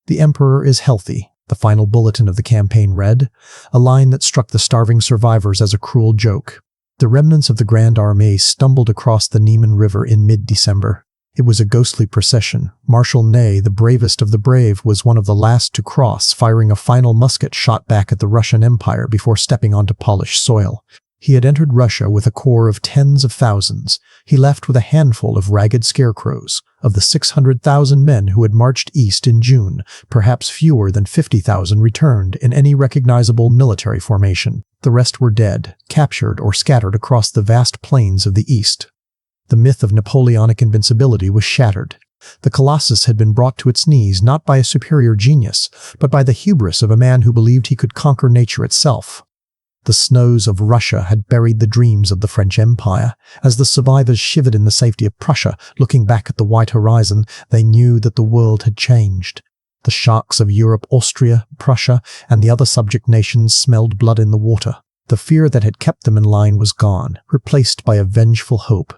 "The emperor is healthy," the final bulletin of the campaign read, a line that struck the starving survivors as a cruel joke. The remnants of the Grande Armée stumbled across the Niemen River in mid-December. It was a ghostly procession. Marshal Ney, the bravest of the brave, was one of the last to cross, firing a final musket shot back at the Russian Empire before stepping onto polished soil. He had entered Russia with a corps of tens of thousands. He left with a handful of ragged scarecrows. Of the 600,000 men who had marched east in June, perhaps fewer than 50,000 returned in any recognizable military formation. The rest were dead, captured, or scattered across the vast plains of the east. The myth of Napoleonic invincibility was shattered. The Colossus had been brought to its knees not by a superior genius, but by the hubris of a man who believed he could conquer nature itself. The snows of Russia had buried the dreams of the French Empire. As the survivors shivered in the safety of Prussia, looking back at the white horizon, they knew that the world had changed. The sharks of Europe, Austria, Prussia, and the other subject nations smelled blood in the water. The fear that had kept them in line was gone, replaced by a vengeful hope.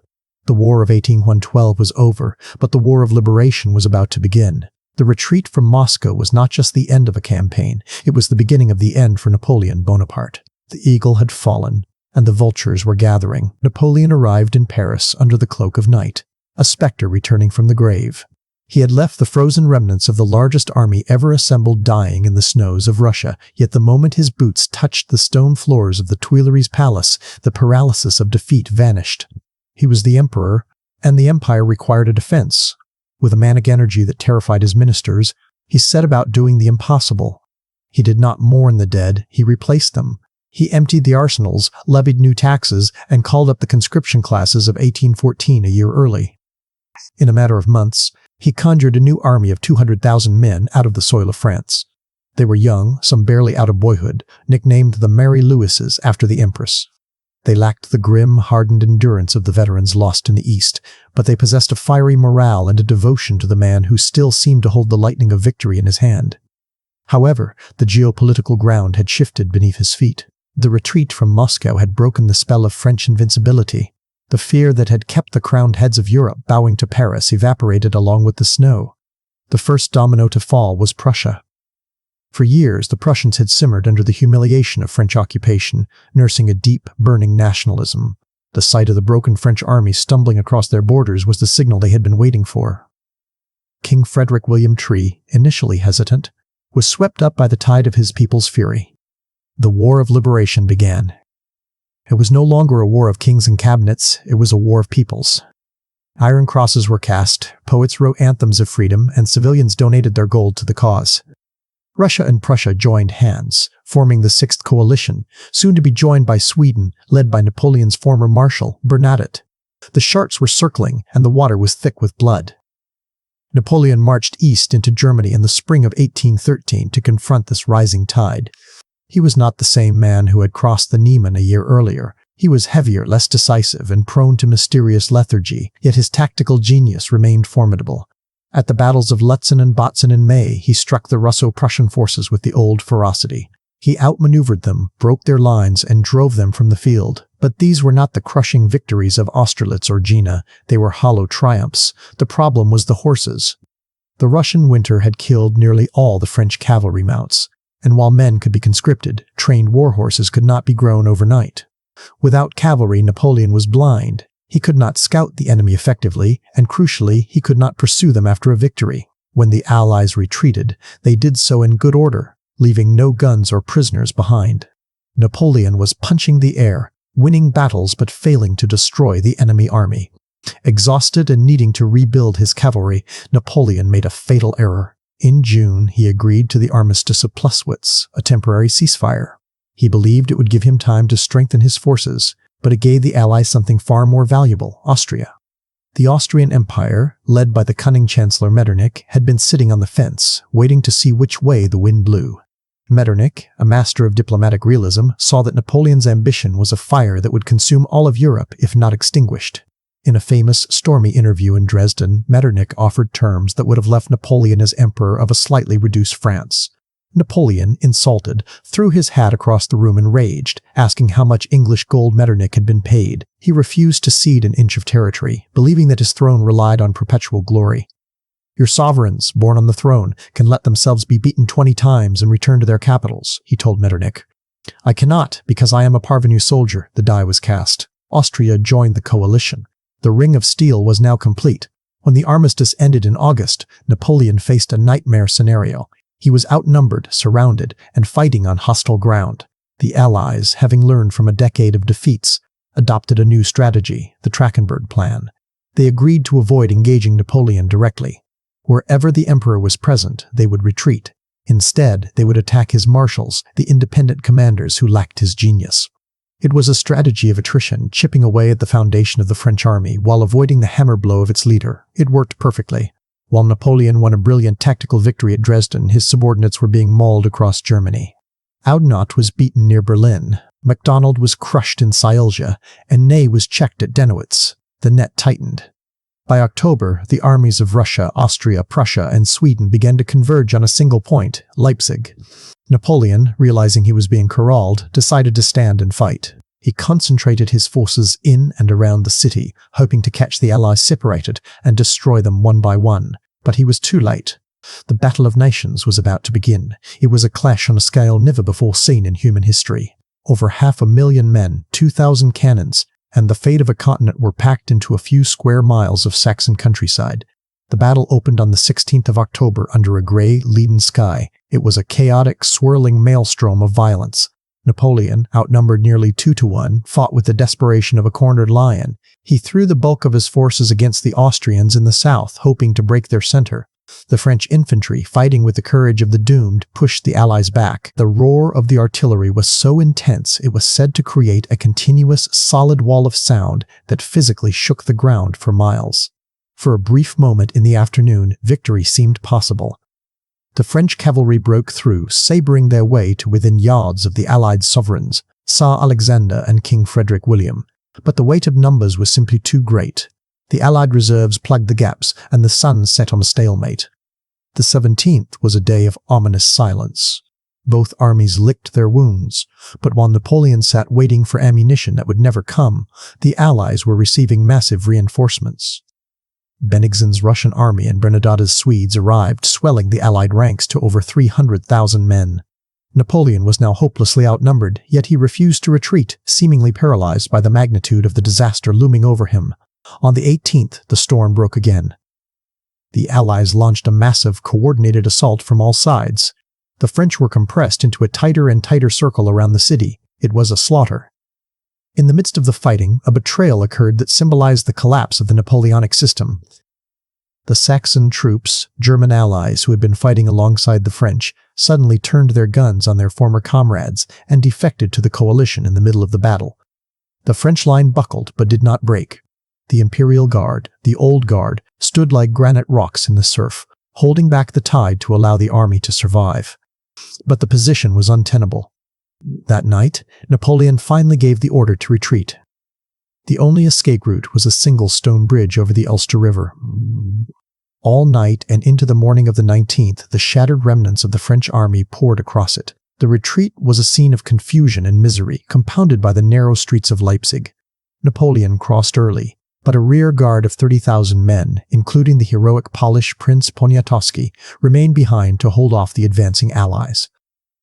The War of 1812 was over, but the War of Liberation was about to begin. The retreat from Moscow was not just the end of a campaign, it was the beginning of the end for Napoleon Bonaparte. The eagle had fallen, and the vultures were gathering. Napoleon arrived in Paris under the cloak of night, a spectre returning from the grave. He had left the frozen remnants of the largest army ever assembled dying in the snows of Russia, yet the moment his boots touched the stone floors of the Tuileries Palace, the paralysis of defeat vanished. He was the emperor, and the empire required a defense. With a manic energy that terrified his ministers, he set about doing the impossible. He did not mourn the dead, he replaced them. He emptied the arsenals, levied new taxes, and called up the conscription classes of 1814 a year early. In a matter of months, he conjured a new army of 200,000 men out of the soil of France. They were young, some barely out of boyhood, nicknamed the Mary Louises after the Empress. They lacked the grim, hardened endurance of the veterans lost in the East, but they possessed a fiery morale and a devotion to the man who still seemed to hold the lightning of victory in his hand. However, the geopolitical ground had shifted beneath his feet. The retreat from Moscow had broken the spell of French invincibility. The fear that had kept the crowned heads of Europe bowing to Paris evaporated along with the snow. The first domino to fall was Prussia. For years, the Prussians had simmered under the humiliation of French occupation, nursing a deep, burning nationalism. The sight of the broken French army stumbling across their borders was the signal they had been waiting for. King Frederick William Tree, initially hesitant, was swept up by the tide of his people's fury. The War of Liberation began. It was no longer a war of kings and cabinets, it was a war of peoples. Iron crosses were cast, poets wrote anthems of freedom, and civilians donated their gold to the cause. Russia and Prussia joined hands, forming the Sixth Coalition, soon to be joined by Sweden, led by Napoleon's former marshal, Bernadotte. The sharks were circling, and the water was thick with blood. Napoleon marched east into Germany in the spring of 1813 to confront this rising tide. He was not the same man who had crossed the Niemen a year earlier. He was heavier, less decisive, and prone to mysterious lethargy, yet his tactical genius remained formidable. At the battles of Lutzen and Botzen in May, he struck the Russo-Prussian forces with the old ferocity. He outmaneuvered them, broke their lines, and drove them from the field. But these were not the crushing victories of Austerlitz or Jena. They were hollow triumphs. The problem was the horses. The Russian winter had killed nearly all the French cavalry mounts. And while men could be conscripted, trained war horses could not be grown overnight. Without cavalry, Napoleon was blind. He could not scout the enemy effectively, and crucially, he could not pursue them after a victory. When the Allies retreated, they did so in good order, leaving no guns or prisoners behind. Napoleon was punching the air, winning battles but failing to destroy the enemy army. Exhausted and needing to rebuild his cavalry, Napoleon made a fatal error. In June, he agreed to the armistice of Pluswitz, a temporary ceasefire. He believed it would give him time to strengthen his forces, but it gave the Allies something far more valuable, Austria. The Austrian Empire, led by the cunning Chancellor Metternich, had been sitting on the fence, waiting to see which way the wind blew. Metternich, a master of diplomatic realism, saw that Napoleon's ambition was a fire that would consume all of Europe if not extinguished. In a famous, stormy interview in Dresden, Metternich offered terms that would have left Napoleon as emperor of a slightly reduced France. Napoleon, insulted, threw his hat across the room and raged, asking how much English gold Metternich had been paid. He refused to cede an inch of territory, believing that his throne relied on perpetual glory. "Your sovereigns, born on the throne, can let themselves be beaten 20 times and return to their capitals," he told Metternich. "I cannot, because I am a parvenu soldier." The die was cast. Austria joined the coalition. The ring of steel was now complete. When the armistice ended in August, Napoleon faced a nightmare scenario. He was outnumbered, surrounded, and fighting on hostile ground. The Allies, having learned from a decade of defeats, adopted a new strategy, the Trachenberg Plan. They agreed to avoid engaging Napoleon directly. Wherever the emperor was present, they would retreat. Instead, they would attack his marshals, the independent commanders who lacked his genius. It was a strategy of attrition, chipping away at the foundation of the French army while avoiding the hammer blow of its leader. It worked perfectly. While Napoleon won a brilliant tactical victory at Dresden, his subordinates were being mauled across Germany. Oudnot was beaten near Berlin, MacDonald was crushed in Silesia, and Ney was checked at Dennowitz. The net tightened. By October, the armies of Russia, Austria, Prussia, and Sweden began to converge on a single point, Leipzig. Napoleon, realizing he was being corralled, decided to stand and fight. He concentrated his forces in and around the city, hoping to catch the Allies separated and destroy them one by one. But he was too late. The Battle of Nations was about to begin. It was a clash on a scale never before seen in human history. Over 500,000 men, 2,000 cannons, and the fate of a continent were packed into a few square miles of Saxon countryside. The battle opened on the 16th of October under a gray, leaden sky. It was a chaotic, swirling maelstrom of violence. Napoleon, outnumbered nearly 2-1, fought with the desperation of a cornered lion. He threw the bulk of his forces against the Austrians in the south, hoping to break their center. The French infantry, fighting with the courage of the doomed, pushed the Allies back. The roar of the artillery was so intense it was said to create a continuous, solid wall of sound that physically shook the ground for miles. For a brief moment in the afternoon, victory seemed possible. The French cavalry broke through, sabering their way to within yards of the Allied sovereigns, Tsar Alexander and King Frederick William. But the weight of numbers was simply too great. The Allied reserves plugged the gaps, and the sun set on a stalemate. The 17th was a day of ominous silence. Both armies licked their wounds, but while Napoleon sat waiting for ammunition that would never come, the Allies were receiving massive reinforcements. Bennigsen's Russian army and Bernadotte's Swedes arrived, swelling the Allied ranks to over 300,000 men. Napoleon was now hopelessly outnumbered, yet he refused to retreat, seemingly paralyzed by the magnitude of the disaster looming over him. On the 18th, the storm broke again. The Allies launched a massive, coordinated assault from all sides. The French were compressed into a tighter and tighter circle around the city. It was a slaughter. In the midst of the fighting, a betrayal occurred that symbolized the collapse of the Napoleonic system. The Saxon troops, German allies who had been fighting alongside the French, suddenly turned their guns on their former comrades and defected to the coalition in the middle of the battle. The French line buckled but did not break. The Imperial Guard, the Old Guard, stood like granite rocks in the surf, holding back the tide to allow the army to survive. But the position was untenable. That night, Napoleon finally gave the order to retreat. The only escape route was a single stone bridge over the Ulster River. All night and into the morning of the 19th, the shattered remnants of the French army poured across it. The retreat was a scene of confusion and misery, compounded by the narrow streets of Leipzig. Napoleon crossed early, but a rear guard of 30,000 men, including the heroic Polish Prince Poniatowski, remained behind to hold off the advancing Allies.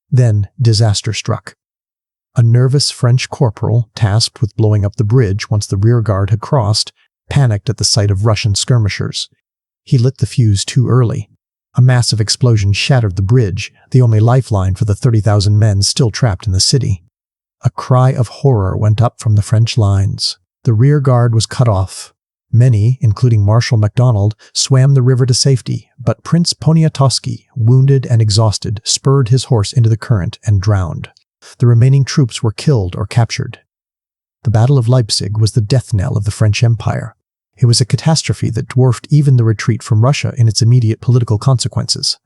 Then disaster struck. A nervous French corporal, tasked with blowing up the bridge once the rear guard had crossed, panicked at the sight of Russian skirmishers. He lit the fuse too early. A massive explosion shattered the bridge, the only lifeline for the 30,000 men still trapped in the city. A cry of horror went up from the French lines. The rear guard was cut off. Many, including Marshal MacDonald, swam the river to safety, but Prince Poniatowski, wounded and exhausted, spurred his horse into the current and drowned. The remaining troops were killed or captured. The Battle of Leipzig was the death knell of the French Empire. It was a catastrophe that dwarfed even the retreat from Russia in its immediate political consequences.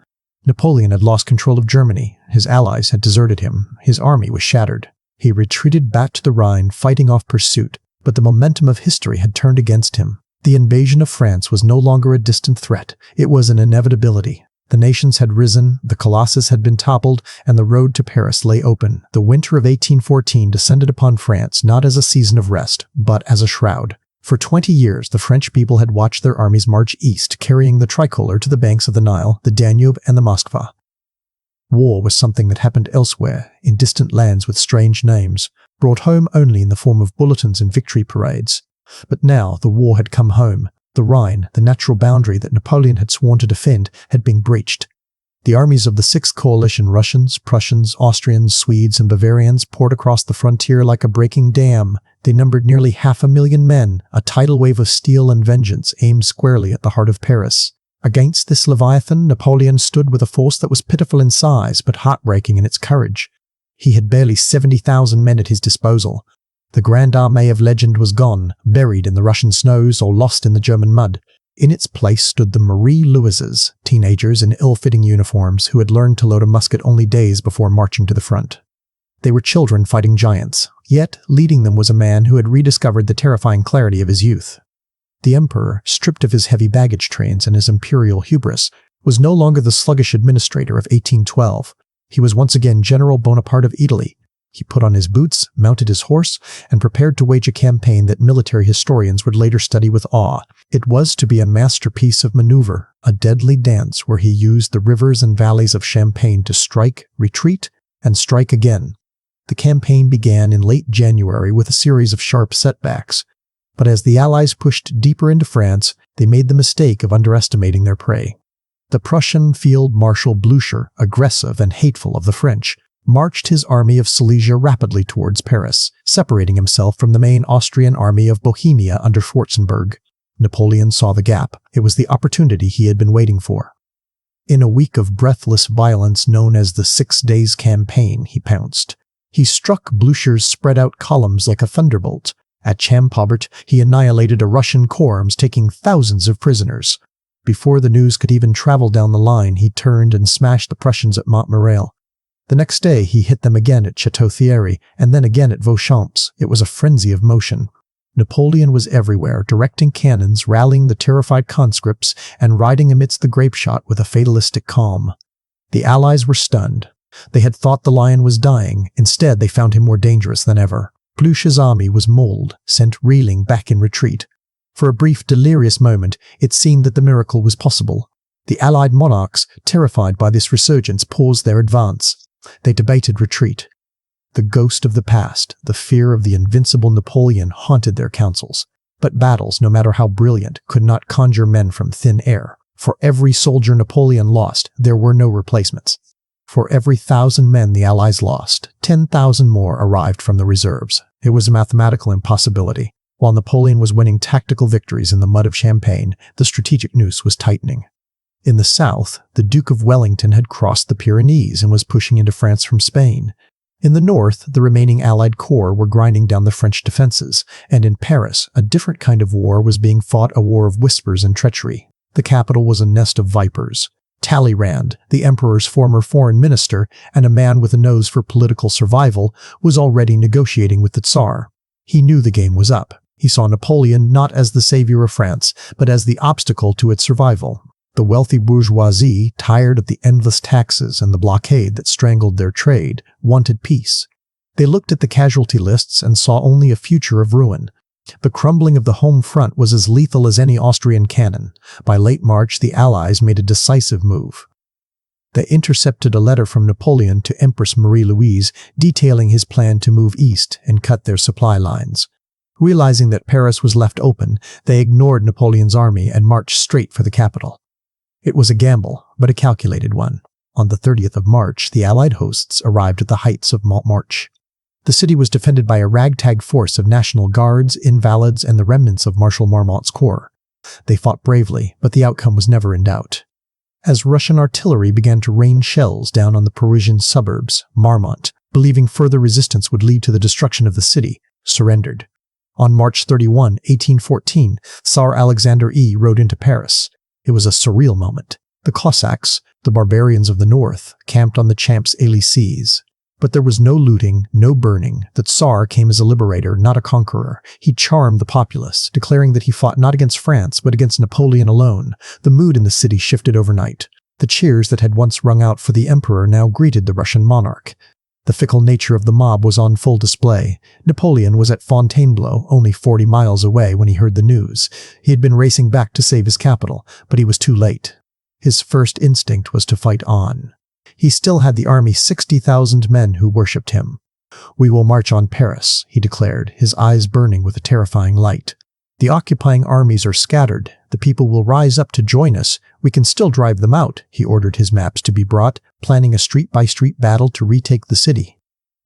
Napoleon had lost control of Germany, his allies had deserted him, his army was shattered. He retreated back to the Rhine, fighting off pursuit, but the momentum of history had turned against him. The invasion of France was no longer a distant threat, it was an inevitability. The nations had risen, the Colossus had been toppled, and the road to Paris lay open. The winter of 1814 descended upon France not as a season of rest, but as a shroud. For 20 years, the French people had watched their armies march east, carrying the tricolor to the banks of the Nile, the Danube, and the Moskva. War was something that happened elsewhere, in distant lands with strange names, brought home only in the form of bulletins and victory parades. But now the war had come home. The Rhine, the natural boundary that Napoleon had sworn to defend, had been breached. The armies of the Sixth Coalition, Russians, Prussians, Austrians, Swedes, and Bavarians, poured across the frontier like a breaking dam. They numbered nearly 500,000 men, a tidal wave of steel and vengeance aimed squarely at the heart of Paris. Against this Leviathan, Napoleon stood with a force that was pitiful in size but heartbreaking in its courage. He had barely 70,000 men at his disposal. The Grande Armée of legend was gone, buried in the Russian snows or lost in the German mud. In its place stood the Marie Louises, teenagers in ill-fitting uniforms who had learned to load a musket only days before marching to the front. They were children fighting giants, yet leading them was a man who had rediscovered the terrifying clarity of his youth. The emperor, stripped of his heavy baggage trains and his imperial hubris, was no longer the sluggish administrator of 1812. He was once again General Bonaparte of Italy. He put on his boots, mounted his horse, and prepared to wage a campaign that military historians would later study with awe. It was to be a masterpiece of maneuver, a deadly dance where he used the rivers and valleys of Champagne to strike, retreat, and strike again. The campaign began in late January with a series of sharp setbacks. But as the Allies pushed deeper into France, they made the mistake of underestimating their prey. The Prussian Field Marshal Blücher, aggressive and hateful of the French, marched his army of Silesia rapidly towards Paris, separating himself from the main Austrian army of Bohemia under Schwarzenberg. Napoleon saw the gap. It was the opportunity he had been waiting for. In a week of breathless violence known as the 6 Days Campaign, he pounced. He struck Blücher's spread-out columns like a thunderbolt. At Champaubert, he annihilated a Russian corps, taking thousands of prisoners. Before the news could even travel down the line, he turned and smashed the Prussians at Montmirail. The next day, he hit them again at Château-Thierry, and then again at Vauchamps. It was a frenzy of motion. Napoleon was everywhere, directing cannons, rallying the terrified conscripts, and riding amidst the grape-shot with a fatalistic calm. The Allies were stunned. They had thought the lion was dying. Instead, they found him more dangerous than ever. Blücher's army was mauled, sent reeling back in retreat. For a brief, delirious moment, it seemed that the miracle was possible. The Allied monarchs, terrified by this resurgence, paused their advance. They debated retreat. The ghost of the past, the fear of the invincible Napoleon haunted their councils. But battles, no matter how brilliant, could not conjure men from thin air. For every soldier Napoleon lost, there were no replacements. For every 1,000 men the Allies lost, 10,000 more arrived from the reserves. It was a mathematical impossibility. While Napoleon was winning tactical victories in the mud of Champagne, the strategic noose was tightening. In the south, the Duke of Wellington had crossed the Pyrenees and was pushing into France from Spain. In the north, the remaining Allied corps were grinding down the French defenses, and in Paris, a different kind of war was being fought, a war of whispers and treachery. The capital was a nest of vipers. Talleyrand, the emperor's former foreign minister and a man with a nose for political survival, was already negotiating with the Tsar. He knew the game was up. He saw Napoleon not as the savior of France, but as the obstacle to its survival. The wealthy bourgeoisie, tired of the endless taxes and the blockade that strangled their trade, wanted peace. They looked at the casualty lists and saw only a future of ruin. The crumbling of the home front was as lethal as any Austrian cannon. By late March, the Allies made a decisive move. They intercepted a letter from Napoleon to Empress Marie-Louise detailing his plan to move east and cut their supply lines. Realizing that Paris was left open, they ignored Napoleon's army and marched straight for the capital. It was a gamble, but a calculated one. On the 30th of March, the Allied hosts arrived at the heights of Montmartre. The city was defended by a ragtag force of National Guards, Invalides, and the remnants of Marshal Marmont's corps. They fought bravely, but the outcome was never in doubt. As Russian artillery began to rain shells down on the Parisian suburbs, Marmont, believing further resistance would lead to the destruction of the city, surrendered. On March 31, 1814, Tsar Alexander I rode into Paris. It was a surreal moment. The Cossacks, the barbarians of the north, camped on the Champs-Élysées. But there was no looting, no burning. The Tsar came as a liberator, not a conqueror. He charmed the populace, declaring that he fought not against France, but against Napoleon alone. The mood in the city shifted overnight. The cheers that had once rung out for the emperor now greeted the Russian monarch. The fickle nature of the mob was on full display. Napoleon was at Fontainebleau, only 40 miles away, when he heard the news. He had been racing back to save his capital, but he was too late. His first instinct was to fight on. He still had the army 60,000 men who worshipped him. "We will march on Paris," he declared, his eyes burning with a terrifying light. "The occupying armies are scattered. The people will rise up to join us. We can still drive them out." He ordered his maps to be brought, planning a street-by-street battle to retake the city.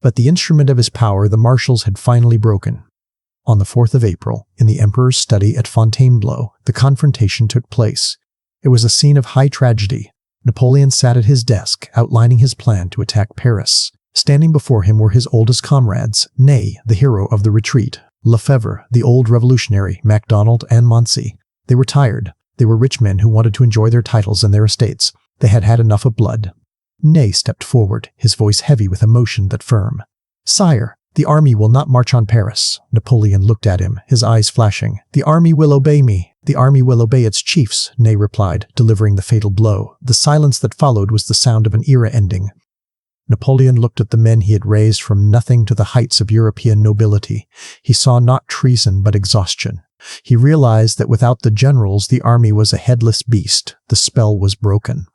But the instrument of his power, the marshals, had finally broken. On the 4th of April, in the emperor's study at Fontainebleau, the confrontation took place. It was a scene of high tragedy. Napoleon sat at his desk, outlining his plan to attack Paris. Standing before him were his oldest comrades, Ney, the hero of the retreat, Lefebvre, the old revolutionary, MacDonald, and Moncey. They were tired. They were rich men who wanted to enjoy their titles and their estates. They had had enough of blood. Ney stepped forward, his voice heavy with emotion but firm. "Sire, the army will not march on Paris." Napoleon looked at him, his eyes flashing. "The army will obey me. The army will obey its chiefs," Ney replied, delivering the fatal blow. The silence that followed was the sound of an era ending. Napoleon looked at the men he had raised from nothing to the heights of European nobility. He saw not treason but exhaustion. He realized that without the generals, the army was a headless beast. The spell was broken.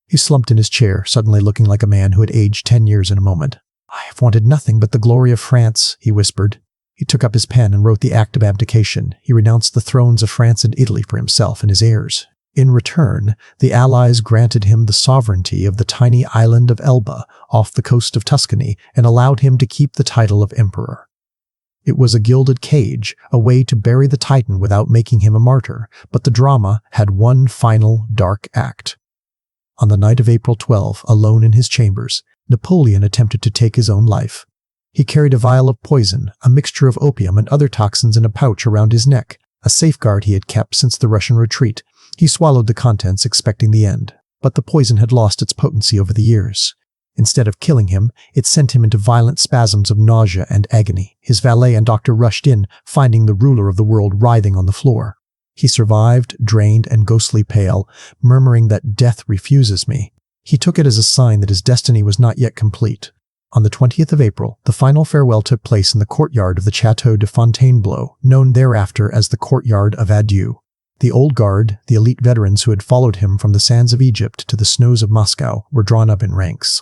He slumped in his chair, suddenly looking like a man who had aged 10 years in a moment. "I have wanted nothing but the glory of France," he whispered. He took up his pen and wrote the act of abdication. He renounced the thrones of France and Italy for himself and his heirs. In return, the Allies granted him the sovereignty of the tiny island of Elba off the coast of Tuscany and allowed him to keep the title of emperor. It was a gilded cage, a way to bury the Titan without making him a martyr, but the drama had one final dark act. On the night of April 12, alone in his chambers, Napoleon attempted to take his own life. He carried a vial of poison, a mixture of opium and other toxins in a pouch around his neck, a safeguard he had kept since the Russian retreat. He swallowed the contents, expecting the end. But the poison had lost its potency over the years. Instead of killing him, it sent him into violent spasms of nausea and agony. His valet and doctor rushed in, finding the ruler of the world writhing on the floor. He survived, drained and ghostly pale, murmuring that "death refuses me." He took it as a sign that his destiny was not yet complete. On the 20th of April, the final farewell took place in the courtyard of the Château de Fontainebleau, known thereafter as the Courtyard of Adieu. The old guard, the elite veterans who had followed him from the sands of Egypt to the snows of Moscow, were drawn up in ranks.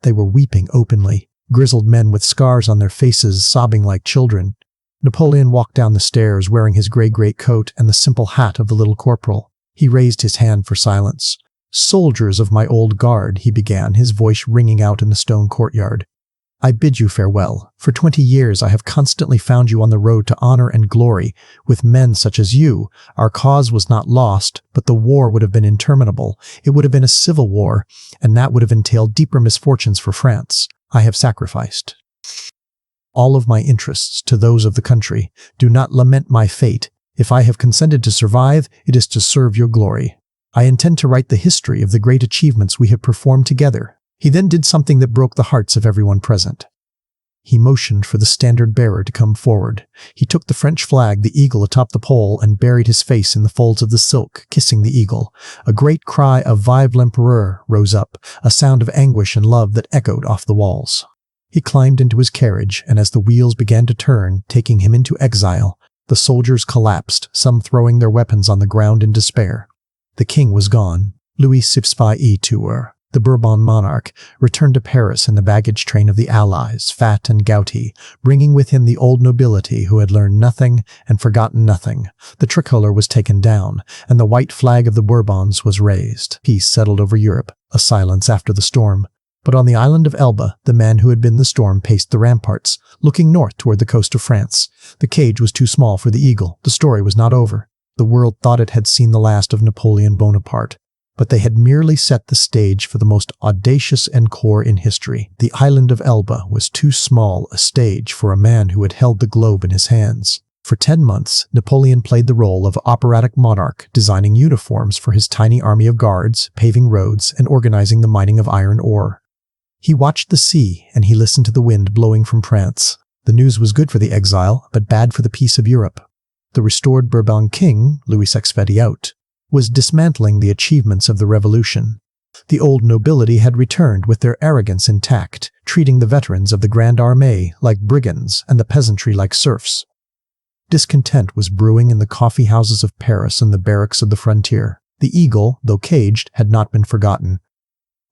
They were weeping openly, grizzled men with scars on their faces sobbing like children. Napoleon walked down the stairs wearing his gray greatcoat and the simple hat of the little corporal. He raised his hand for silence. "Soldiers of my old guard," he began, his voice ringing out in the stone courtyard. "I bid you farewell. For 20 years I have constantly found you on the road to honor and glory. With men such as you, our cause was not lost, but the war would have been interminable. It would have been a civil war, and that would have entailed deeper misfortunes for France. I have sacrificed all of my interests to those of the country. Do not lament my fate. If I have consented to survive, it is to serve your glory. I intend to write the history of the great achievements we have performed together." He then did something that broke the hearts of everyone present. He motioned for the standard-bearer to come forward. He took the French flag, the eagle atop the pole, and buried his face in the folds of the silk, kissing the eagle. A great cry of "Vive l'Empereur" rose up, a sound of anguish and love that echoed off the walls. He climbed into his carriage, and as the wheels began to turn, taking him into exile, the soldiers collapsed, some throwing their weapons on the ground in despair. The king was gone. Louis XVI, the Bourbon monarch, returned to Paris in the baggage train of the Allies, fat and gouty, bringing with him the old nobility who had learned nothing and forgotten nothing. The tricolor was taken down, and the white flag of the Bourbons was raised. Peace settled over Europe, a silence after the storm. But on the island of Elba, the man who had been the storm paced the ramparts, looking north toward the coast of France. The cage was too small for the eagle. The story was not over. The world thought it had seen the last of Napoleon Bonaparte. but they had merely set the stage for the most audacious encore in history. The island of Elba was too small a stage for a man who had held the globe in his hands. For 10 months, Napoleon played the role of operatic monarch, designing uniforms for his tiny army of guards, paving roads, and organizing the mining of iron ore. He watched the sea, and he listened to the wind blowing from France. The news was good for the exile, but bad for the peace of Europe. The restored Bourbon king, Louis Expediaut, was dismantling the achievements of the revolution. The old nobility had returned with their arrogance intact, treating the veterans of the Grande Armée like brigands and the peasantry like serfs. Discontent was brewing in the coffee houses of Paris and the barracks of the frontier. The eagle, though caged, had not been forgotten.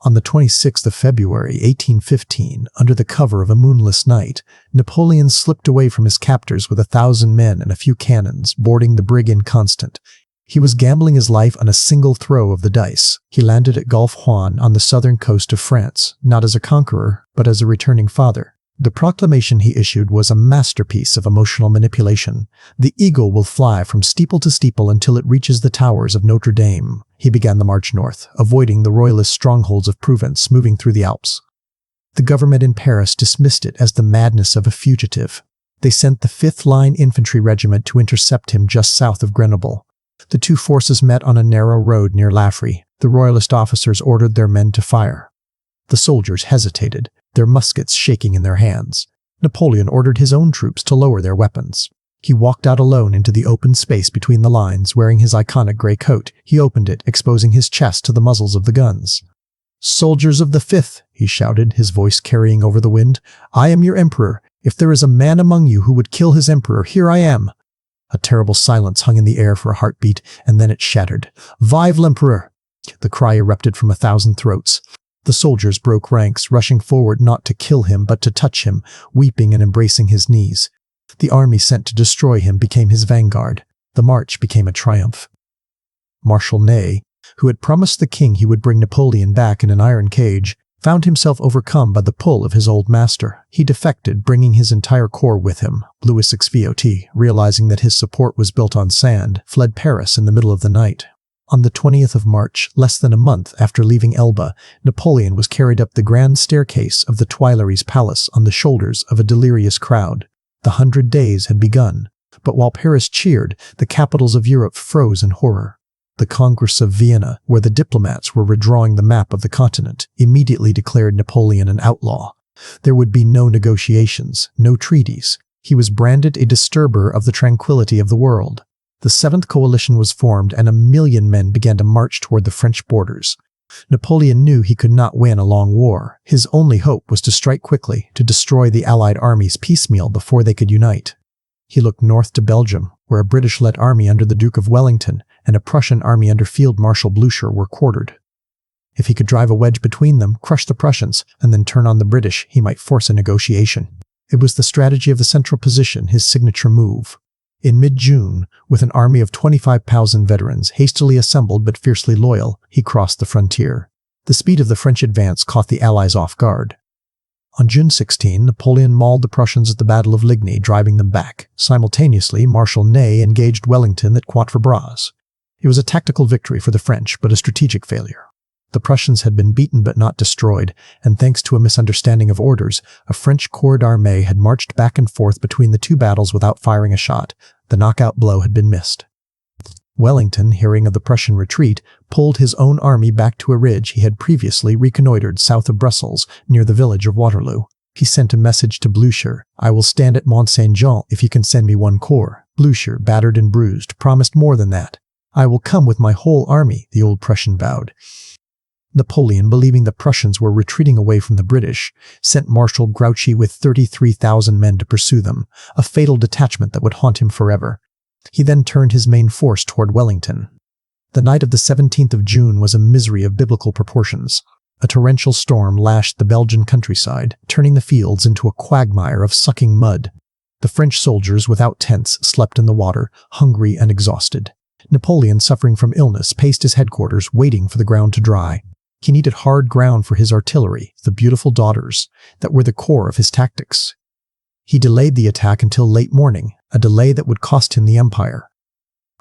On the 26th of February, 1815, under the cover of a moonless night, Napoleon slipped away from his captors with 1,000 men and a few cannons, boarding the brig Inconstant. He was gambling his life on a single throw of the dice. He landed at Gulf Juan on the southern coast of France, not as a conqueror, but as a returning father. The proclamation he issued was a masterpiece of emotional manipulation. The eagle will fly from steeple to steeple until it reaches the towers of Notre Dame. He began the march north, avoiding the royalist strongholds of Provence, moving through the Alps. The government in Paris dismissed it as the madness of a fugitive. They sent the 5th Line Infantry Regiment to intercept him just south of Grenoble. The two forces met on a narrow road near Laffrey. The royalist officers ordered their men to fire. The soldiers hesitated, their muskets shaking in their hands. Napoleon ordered his own troops to lower their weapons. He walked out alone into the open space between the lines, wearing his iconic gray coat. He opened it, exposing his chest to the muzzles of the guns. "Soldiers of the 5th," he shouted, his voice carrying over the wind, "I am your emperor. If there is a man among you who would kill his emperor, here I am." A terrible silence hung in the air for a heartbeat, and then it shattered. "Vive l'empereur!" The cry erupted from 1,000 throats. The soldiers broke ranks, rushing forward not to kill him but to touch him, weeping and embracing his knees. The army sent to destroy him became his vanguard. The march became a triumph. Marshal Ney, who had promised the king he would bring Napoleon back in an iron cage, found himself overcome by the pull of his old master. He defected, bringing his entire corps with him. Louis Expediaut, realizing that his support was built on sand, fled Paris in the middle of the night. On the 20th of March, less than a month after leaving Elba, Napoleon was carried up the grand staircase of the Tuileries Palace on the shoulders of a delirious crowd. The 100 Days had begun, but while Paris cheered, the capitals of Europe froze in horror. The Congress of Vienna, where the diplomats were redrawing the map of the continent, immediately declared Napoleon an outlaw. There would be no negotiations, no treaties. He was branded a disturber of the tranquility of the world. The 7th Coalition was formed, and 1,000,000 men began to march toward the French borders. Napoleon knew he could not win a long war. His only hope was to strike quickly, to destroy the Allied armies piecemeal before they could unite. He looked north to Belgium, where a British-led army under the Duke of Wellington and a Prussian army under Field Marshal Blücher were quartered. If he could drive a wedge between them, crush the Prussians, and then turn on the British, he might force a negotiation. It was the strategy of the central position, his signature move. In mid-June, with an army of 25,000 veterans, hastily assembled but fiercely loyal, he crossed the frontier. The speed of the French advance caught the Allies off guard. On June 16, Napoleon mauled the Prussians at the Battle of Ligny, driving them back. Simultaneously, Marshal Ney engaged Wellington at Quatre Bras. It was a tactical victory for the French, but a strategic failure. The Prussians had been beaten but not destroyed, and thanks to a misunderstanding of orders, a French Grande Armée had marched back and forth between the two battles without firing a shot. The knockout blow had been missed. Wellington, hearing of the Prussian retreat, pulled his own army back to a ridge he had previously reconnoitered south of Brussels, near the village of Waterloo. He sent a message to Blücher, "I will stand at Mont-Saint-Jean if you can send me one corps." Blücher, battered and bruised, promised more than that. "I will come with my whole army," the old Prussian vowed. Napoleon, believing the Prussians were retreating away from the British, sent Marshal Grouchy with 33,000 men to pursue them, a fatal detachment that would haunt him forever. He then turned his main force toward Wellington. The night of the 17th of June was a misery of biblical proportions. A torrential storm lashed the Belgian countryside, turning the fields into a quagmire of sucking mud. The French soldiers, without tents, slept in the water, hungry and exhausted. Napoleon, suffering from illness, paced his headquarters, waiting for the ground to dry. He needed hard ground for his artillery, the beautiful daughters, that were the core of his tactics. He delayed the attack until late morning, a delay that would cost him the empire.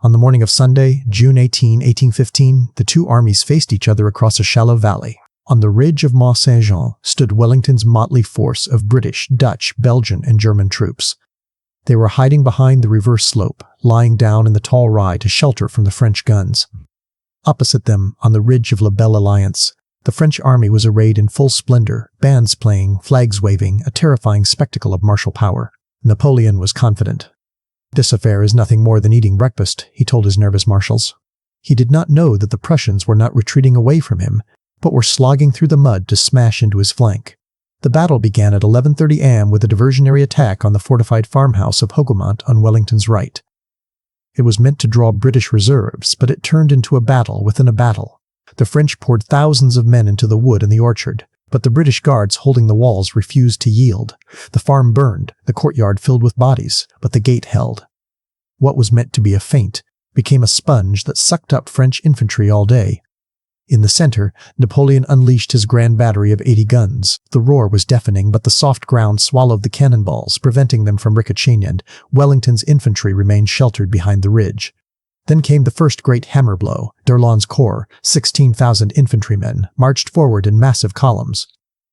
On the morning of Sunday, June 18, 1815, the two armies faced each other across a shallow valley. On the ridge of Mont Saint-Jean stood Wellington's motley force of British, Dutch, Belgian, and German troops. They were hiding behind the reverse slope, lying down in the tall rye to shelter from the French guns. Opposite them, on the ridge of La Belle Alliance, the French army was arrayed in full splendor, bands playing, flags waving, a terrifying spectacle of martial power. Napoleon was confident. "This affair is nothing more than eating breakfast," he told his nervous marshals. He did not know that the Prussians were not retreating away from him, but were slogging through the mud to smash into his flank. The battle began at 11:30 a.m. with a diversionary attack on the fortified farmhouse of Hougoumont on Wellington's right. It was meant to draw British reserves, but it turned into a battle within a battle. The French poured thousands of men into the wood and the orchard, but the British guards holding the walls refused to yield. The farm burned, the courtyard filled with bodies, but the gate held. What was meant to be a feint became a sponge that sucked up French infantry all day. In the center, Napoleon unleashed his grand battery of 80 guns. The roar was deafening, but the soft ground swallowed the cannonballs, preventing them from ricocheting, and Wellington's infantry remained sheltered behind the ridge. Then came the first great hammer blow. D'Erlon's corps, 16,000 infantrymen, marched forward in massive columns.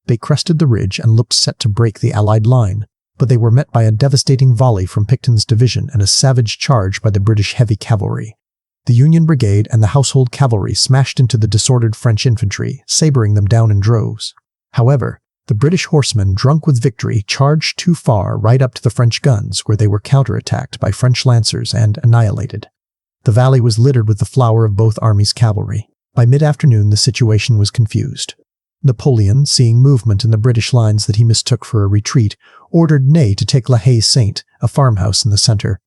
They crested the ridge and looked set to break the Allied line, but they were met by a devastating volley from Picton's division and a savage charge by the British heavy cavalry. The Union Brigade and the Household Cavalry smashed into the disordered French infantry, sabering them down in droves. However, the British horsemen, drunk with victory, charged too far right up to the French guns, where they were counterattacked by French lancers and annihilated. The valley was littered with the flower of both armies' cavalry. By mid-afternoon, the situation was confused. Napoleon, seeing movement in the British lines that he mistook for a retreat, ordered Ney to take La Haye Sainte, a farmhouse in the center.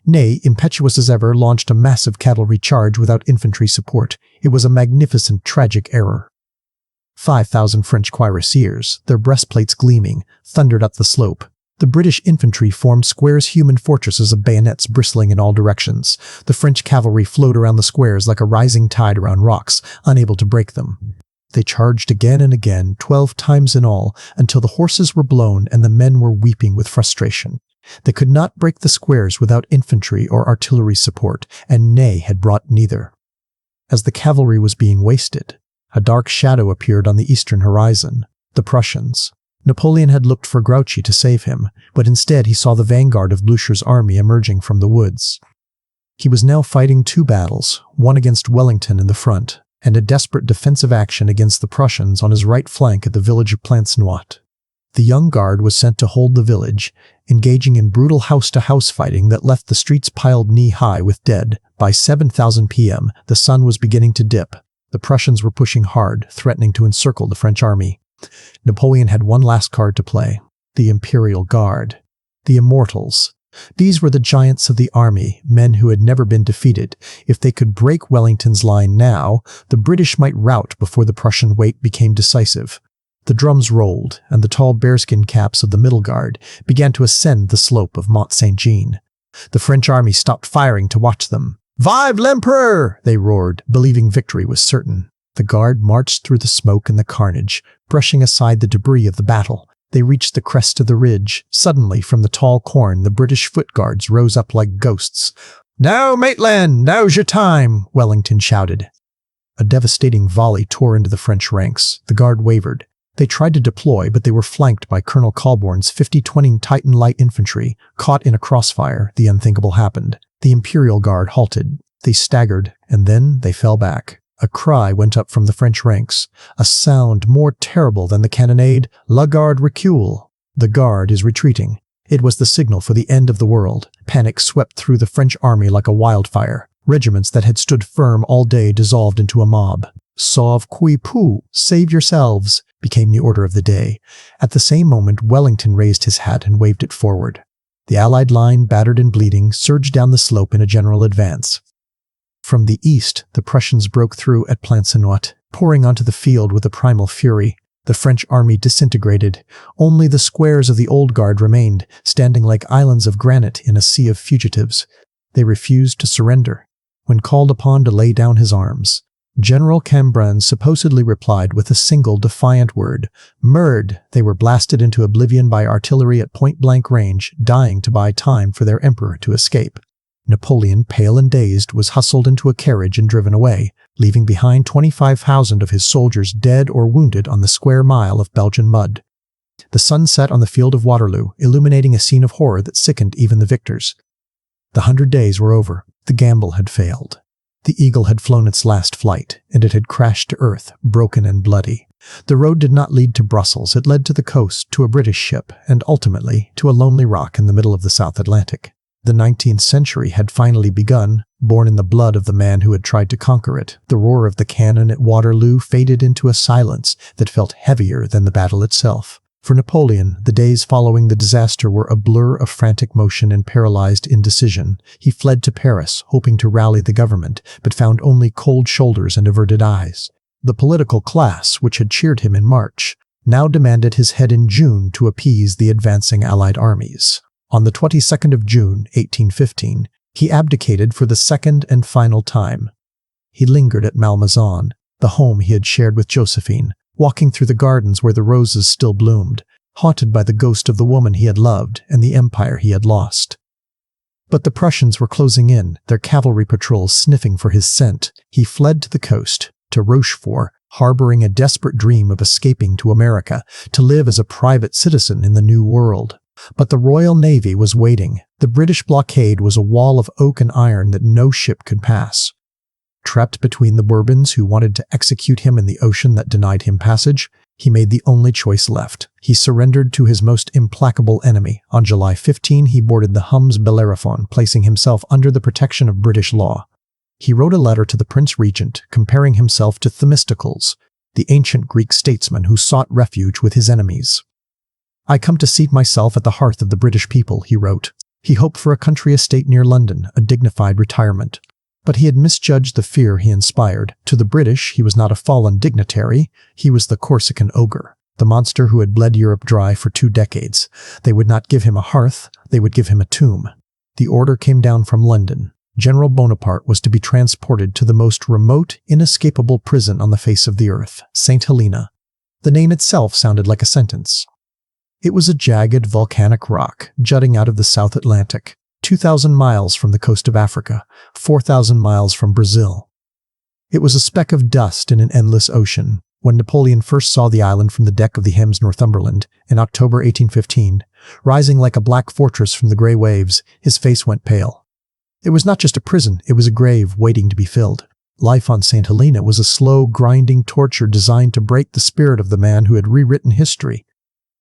Ney, impetuous as ever, launched a massive cavalry charge without infantry support. It was a magnificent, tragic error. 5,000 French cuirassiers, their breastplates gleaming, thundered up the slope. The British infantry formed squares, human fortresses of bayonets bristling in all directions. The French cavalry flowed around the squares like a rising tide around rocks, unable to break them. They charged again and again, 12 times in all, until the horses were blown and the men were weeping with frustration. They could not break the squares without infantry or artillery support, and Ney had brought neither. As the cavalry was being wasted, a dark shadow appeared on the eastern horizon. The Prussians. Napoleon had looked for Grouchy to save him, but instead he saw the vanguard of Blucher's army emerging from the woods. He was now fighting two battles, one against Wellington in the front, and a desperate defensive action against the Prussians on his right flank at the village of Plancenoit. The young guard was sent to hold the village, engaging in brutal house-to-house fighting that left the streets piled knee-high with dead. By 7,000 p.m., the sun was beginning to dip. The Prussians were pushing hard, threatening to encircle the French army. Napoleon had one last card to play: the Imperial Guard. The Immortals. These were the giants of the army, men who had never been defeated. If they could break Wellington's line now, the British might rout before the Prussian weight became decisive. The drums rolled, and the tall bearskin caps of the middle guard began to ascend the slope of Mont Saint-Jean. The French army stopped firing to watch them. "Vive l'Empereur!" they roared, believing victory was certain. The guard marched through the smoke and the carnage, brushing aside the debris of the battle. They reached the crest of the ridge. Suddenly, from the tall corn, the British foot guards rose up like ghosts. "Now, Maitland, now's your time!" Wellington shouted. A devastating volley tore into the French ranks. The guard wavered. They tried to deploy, but they were flanked by Colonel Colborne's 50-20 Titan light infantry. Caught in a crossfire, the unthinkable happened. The Imperial Guard halted. They staggered, and then they fell back. A cry went up from the French ranks, a sound more terrible than the cannonade: "La Garde recule!" The Guard is retreating. It was the signal for the end of the world. Panic swept through the French army like a wildfire. Regiments that had stood firm all day dissolved into a mob. "Sauve-qui-peut, save yourselves," became the order of the day. At the same moment, Wellington raised his hat and waved it forward. The Allied line, battered and bleeding, surged down the slope in a general advance. From the east, the Prussians broke through at Plancenoit, pouring onto the field with a primal fury. The French army disintegrated. Only the squares of the Old Guard remained, standing like islands of granite in a sea of fugitives. They refused to surrender. When called upon to lay down his arms, General Cambrin supposedly replied with a single defiant word: "Murd!" They were blasted into oblivion by artillery at point-blank range, dying to buy time for their emperor to escape. Napoleon, pale and dazed, was hustled into a carriage and driven away, leaving behind 25,000 of his soldiers dead or wounded on the square mile of Belgian mud. The sun set on the field of Waterloo, illuminating a scene of horror that sickened even the victors. The 100 days were over. The gamble had failed. The Eagle had flown its last flight, and it had crashed to earth, broken and bloody. The road did not lead to Brussels. It led to the coast, to a British ship, and ultimately to a lonely rock in the middle of the South Atlantic. The 19th century had finally begun, born in the blood of the man who had tried to conquer it. The roar of the cannon at Waterloo faded into a silence that felt heavier than the battle itself. For Napoleon, the days following the disaster were a blur of frantic motion and paralyzed indecision. He fled to Paris, hoping to rally the government, but found only cold shoulders and averted eyes. The political class, which had cheered him in March, now demanded his head in June to appease the advancing Allied armies. On the 22nd of June, 1815, he abdicated for the second and final time. He lingered at Malmaison, the home he had shared with Josephine, walking through the gardens where the roses still bloomed, haunted by the ghost of the woman he had loved and the empire he had lost. But the Prussians were closing in, their cavalry patrols sniffing for his scent. He fled to the coast, to Rochefort, harboring a desperate dream of escaping to America, to live as a private citizen in the New World. But the Royal Navy was waiting. The British blockade was a wall of oak and iron that no ship could pass. Trapped between the Bourbons who wanted to execute him and the ocean that denied him passage, he made the only choice left. He surrendered to his most implacable enemy. On July 15, he boarded the Hum's Bellerophon, placing himself under the protection of British law. He wrote a letter to the Prince Regent, comparing himself to Themistocles, the ancient Greek statesman who sought refuge with his enemies. "I come to seat myself at the hearth of the British people," he wrote. He hoped for a country estate near London, a dignified retirement. But he had misjudged the fear he inspired. To the British, he was not a fallen dignitary. He was the Corsican ogre, the monster who had bled Europe dry for 2 decades. They would not give him a hearth, they would give him a tomb. The order came down from London. General Bonaparte was to be transported to the most remote, inescapable prison on the face of the earth, St. Helena. The name itself sounded like a sentence. It was a jagged volcanic rock jutting out of the South Atlantic, 2,000 miles from the coast of Africa, 4,000 miles from Brazil. It was a speck of dust in an endless ocean. When Napoleon first saw the island from the deck of the Hems Northumberland in October 1815, rising like a black fortress from the gray waves, his face went pale. It was not just a prison, it was a grave waiting to be filled. Life on St. Helena was a slow, grinding torture designed to break the spirit of the man who had rewritten history.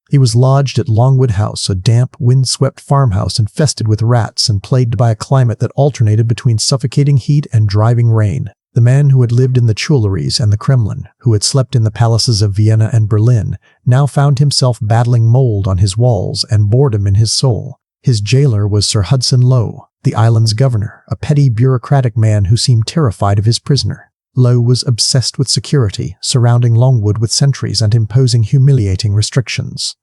He was lodged at Longwood House, a damp, wind-swept farmhouse infested with rats and plagued by a climate that alternated between suffocating heat and driving rain. The man who had lived in the Tuileries and the Kremlin, who had slept in the palaces of Vienna and Berlin, now found himself battling mold on his walls and boredom in his soul. His jailer was Sir Hudson Lowe, the island's governor, a petty bureaucratic man who seemed terrified of his prisoner. Lowe was obsessed with security, surrounding Longwood with sentries and imposing humiliating restrictions.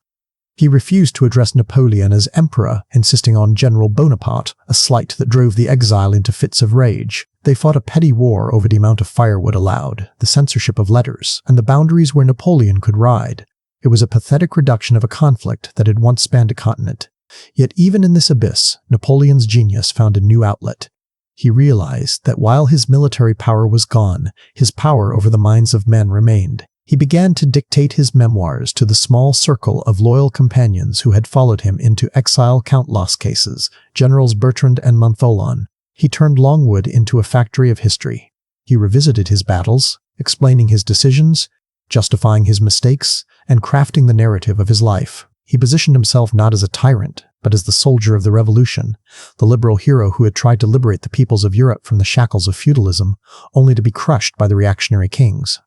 He refused to address Napoleon as emperor, insisting on General Bonaparte, a slight that drove the exile into fits of rage. They fought a petty war over the amount of firewood allowed, the censorship of letters, and the boundaries where Napoleon could ride. It was a pathetic reduction of a conflict that had once spanned a continent. Yet even in this abyss, Napoleon's genius found a new outlet. He realized that while his military power was gone, his power over the minds of men remained. He began to dictate his memoirs to the small circle of loyal companions who had followed him into exile. Count Las Cases, Generals Bertrand and Montholon. He turned Longwood into a factory of history. He revisited his battles, explaining his decisions, justifying his mistakes, and crafting the narrative of his life. He positioned himself not as a tyrant, but as the soldier of the revolution, the liberal hero who had tried to liberate the peoples of Europe from the shackles of feudalism, only to be crushed by the reactionary kings.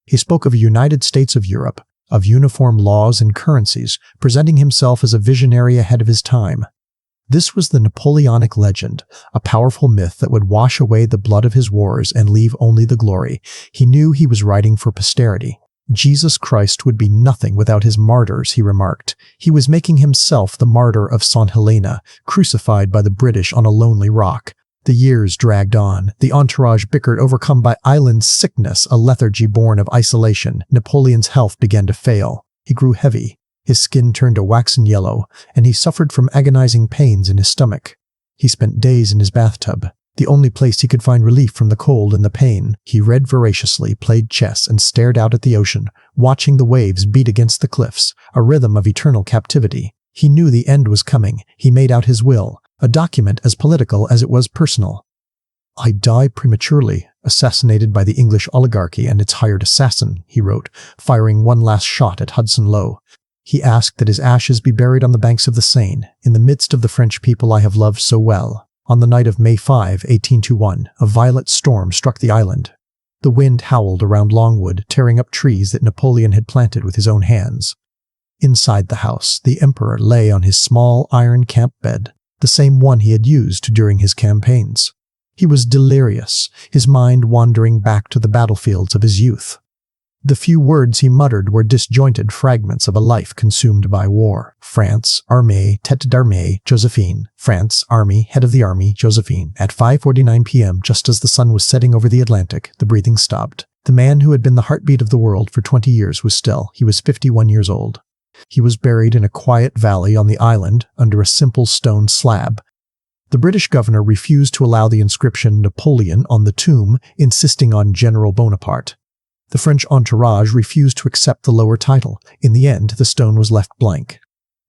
He spoke of a United States of Europe, of uniform laws and currencies, presenting himself as a visionary ahead of his time. This was the Napoleonic legend, a powerful myth that would wash away the blood of his wars and leave only the glory. He knew he was writing for posterity. Jesus Christ would be nothing without his martyrs, he remarked. He was making himself the martyr of St. Helena, crucified by the British on a lonely rock. The years dragged on. The entourage bickered, overcome by island sickness, a lethargy born of isolation. Napoleon's health began to fail. He grew heavy. His skin turned a waxen yellow, and he suffered from agonizing pains in his stomach. He spent days in his bathtub, the only place he could find relief from the cold and the pain. He read voraciously, played chess, and stared out at the ocean, watching the waves beat against the cliffs, a rhythm of eternal captivity. He knew the end was coming. He made out his will, a document as political as it was personal. "I die prematurely, assassinated by the English oligarchy and its hired assassin," he wrote, firing one last shot at Hudson Lowe. He asked that his ashes be buried on the banks of the Seine, in the midst of the French people I have loved so well. On the night of May 5, 1821, a violent storm struck the island. The wind howled around Longwood, tearing up trees that Napoleon had planted with his own hands. Inside the house, the emperor lay on his small iron camp bed, the same one he had used during his campaigns. He was delirious, his mind wandering back to the battlefields of his youth. The few words he muttered were disjointed fragments of a life consumed by war. France, Armée, tête d'armée, Josephine. France, Army, head of the army, Josephine. At 5:49 p.m., just as the sun was setting over the Atlantic, the breathing stopped. The man who had been the heartbeat of the world for 20 years was still. He was 51 years old. He was buried in a quiet valley on the island under a simple stone slab. The British governor refused to allow the inscription Napoleon on the tomb, insisting on General Bonaparte. The French entourage refused to accept the lower title. In the end, the stone was left blank.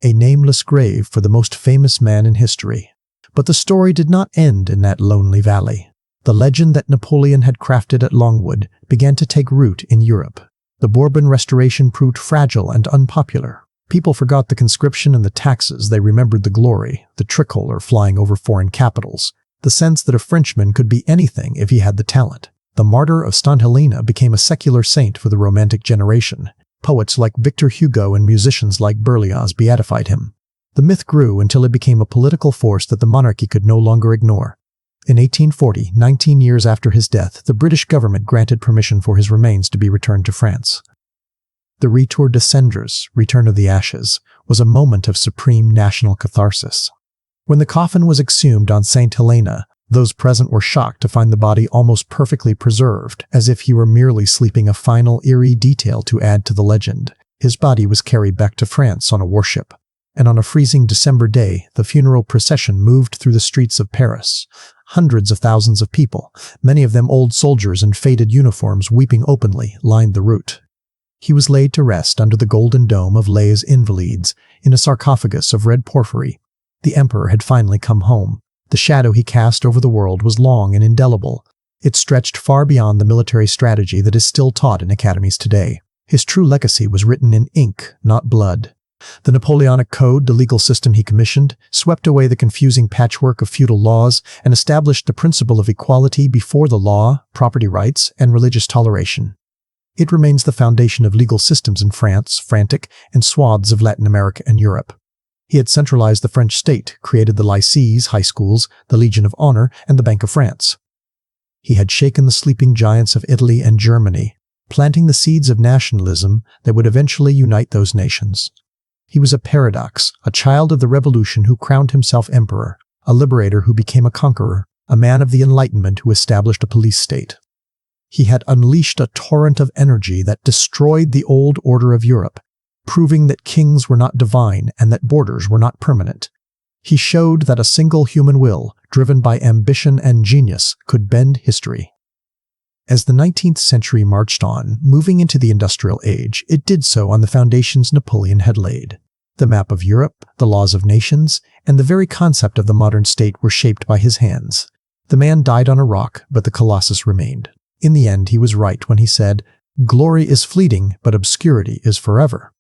A nameless grave for the most famous man in history. But the story did not end in that lonely valley. The legend that Napoleon had crafted at Longwood began to take root in Europe. The Bourbon Restoration proved fragile and unpopular. People forgot the conscription and the taxes. They remembered the glory, the tricolor flying over foreign capitals, the sense that a Frenchman could be anything if he had the talent. The martyr of St. Helena became a secular saint for the Romantic generation. Poets like Victor Hugo and musicians like Berlioz beatified him. The myth grew until it became a political force that the monarchy could no longer ignore. In 1840, 19 years after his death, the British government granted permission for his remains to be returned to France. The Retour des Cendres, Return of the Ashes, was a moment of supreme national catharsis. When the coffin was exhumed on St. Helena, those present were shocked to find the body almost perfectly preserved, as if he were merely sleeping, a final eerie detail to add to the legend. His body was carried back to France on a warship, and on a freezing December day, the funeral procession moved through the streets of Paris. Hundreds of thousands of people, many of them old soldiers in faded uniforms weeping openly, lined the route. He was laid to rest under the golden dome of Les Invalides, in a sarcophagus of red porphyry. The emperor had finally come home. The shadow he cast over the world was long and indelible. It stretched far beyond the military strategy that is still taught in academies today. His true legacy was written in ink, not blood. The Napoleonic Code, the legal system he commissioned, swept away the confusing patchwork of feudal laws and established the principle of equality before the law, property rights, and religious toleration. It remains the foundation of legal systems in France, Frantic, and swaths of Latin America and Europe. He had centralized the French state, created the lycées, high schools, the Legion of Honor, and the Bank of France. He had shaken the sleeping giants of Italy and Germany, planting the seeds of nationalism that would eventually unite those nations. He was a paradox, a child of the revolution who crowned himself emperor, a liberator who became a conqueror, a man of the Enlightenment who established a police state. He had unleashed a torrent of energy that destroyed the old order of Europe, proving that kings were not divine and that borders were not permanent. He showed that a single human will, driven by ambition and genius, could bend history. As the 19th century marched on, moving into the industrial age, it did so on the foundations Napoleon had laid. The map of Europe, the laws of nations, and the very concept of the modern state were shaped by his hands. The man died on a rock, but the colossus remained. In the end, he was right when he said, "Glory is fleeting, but obscurity is forever."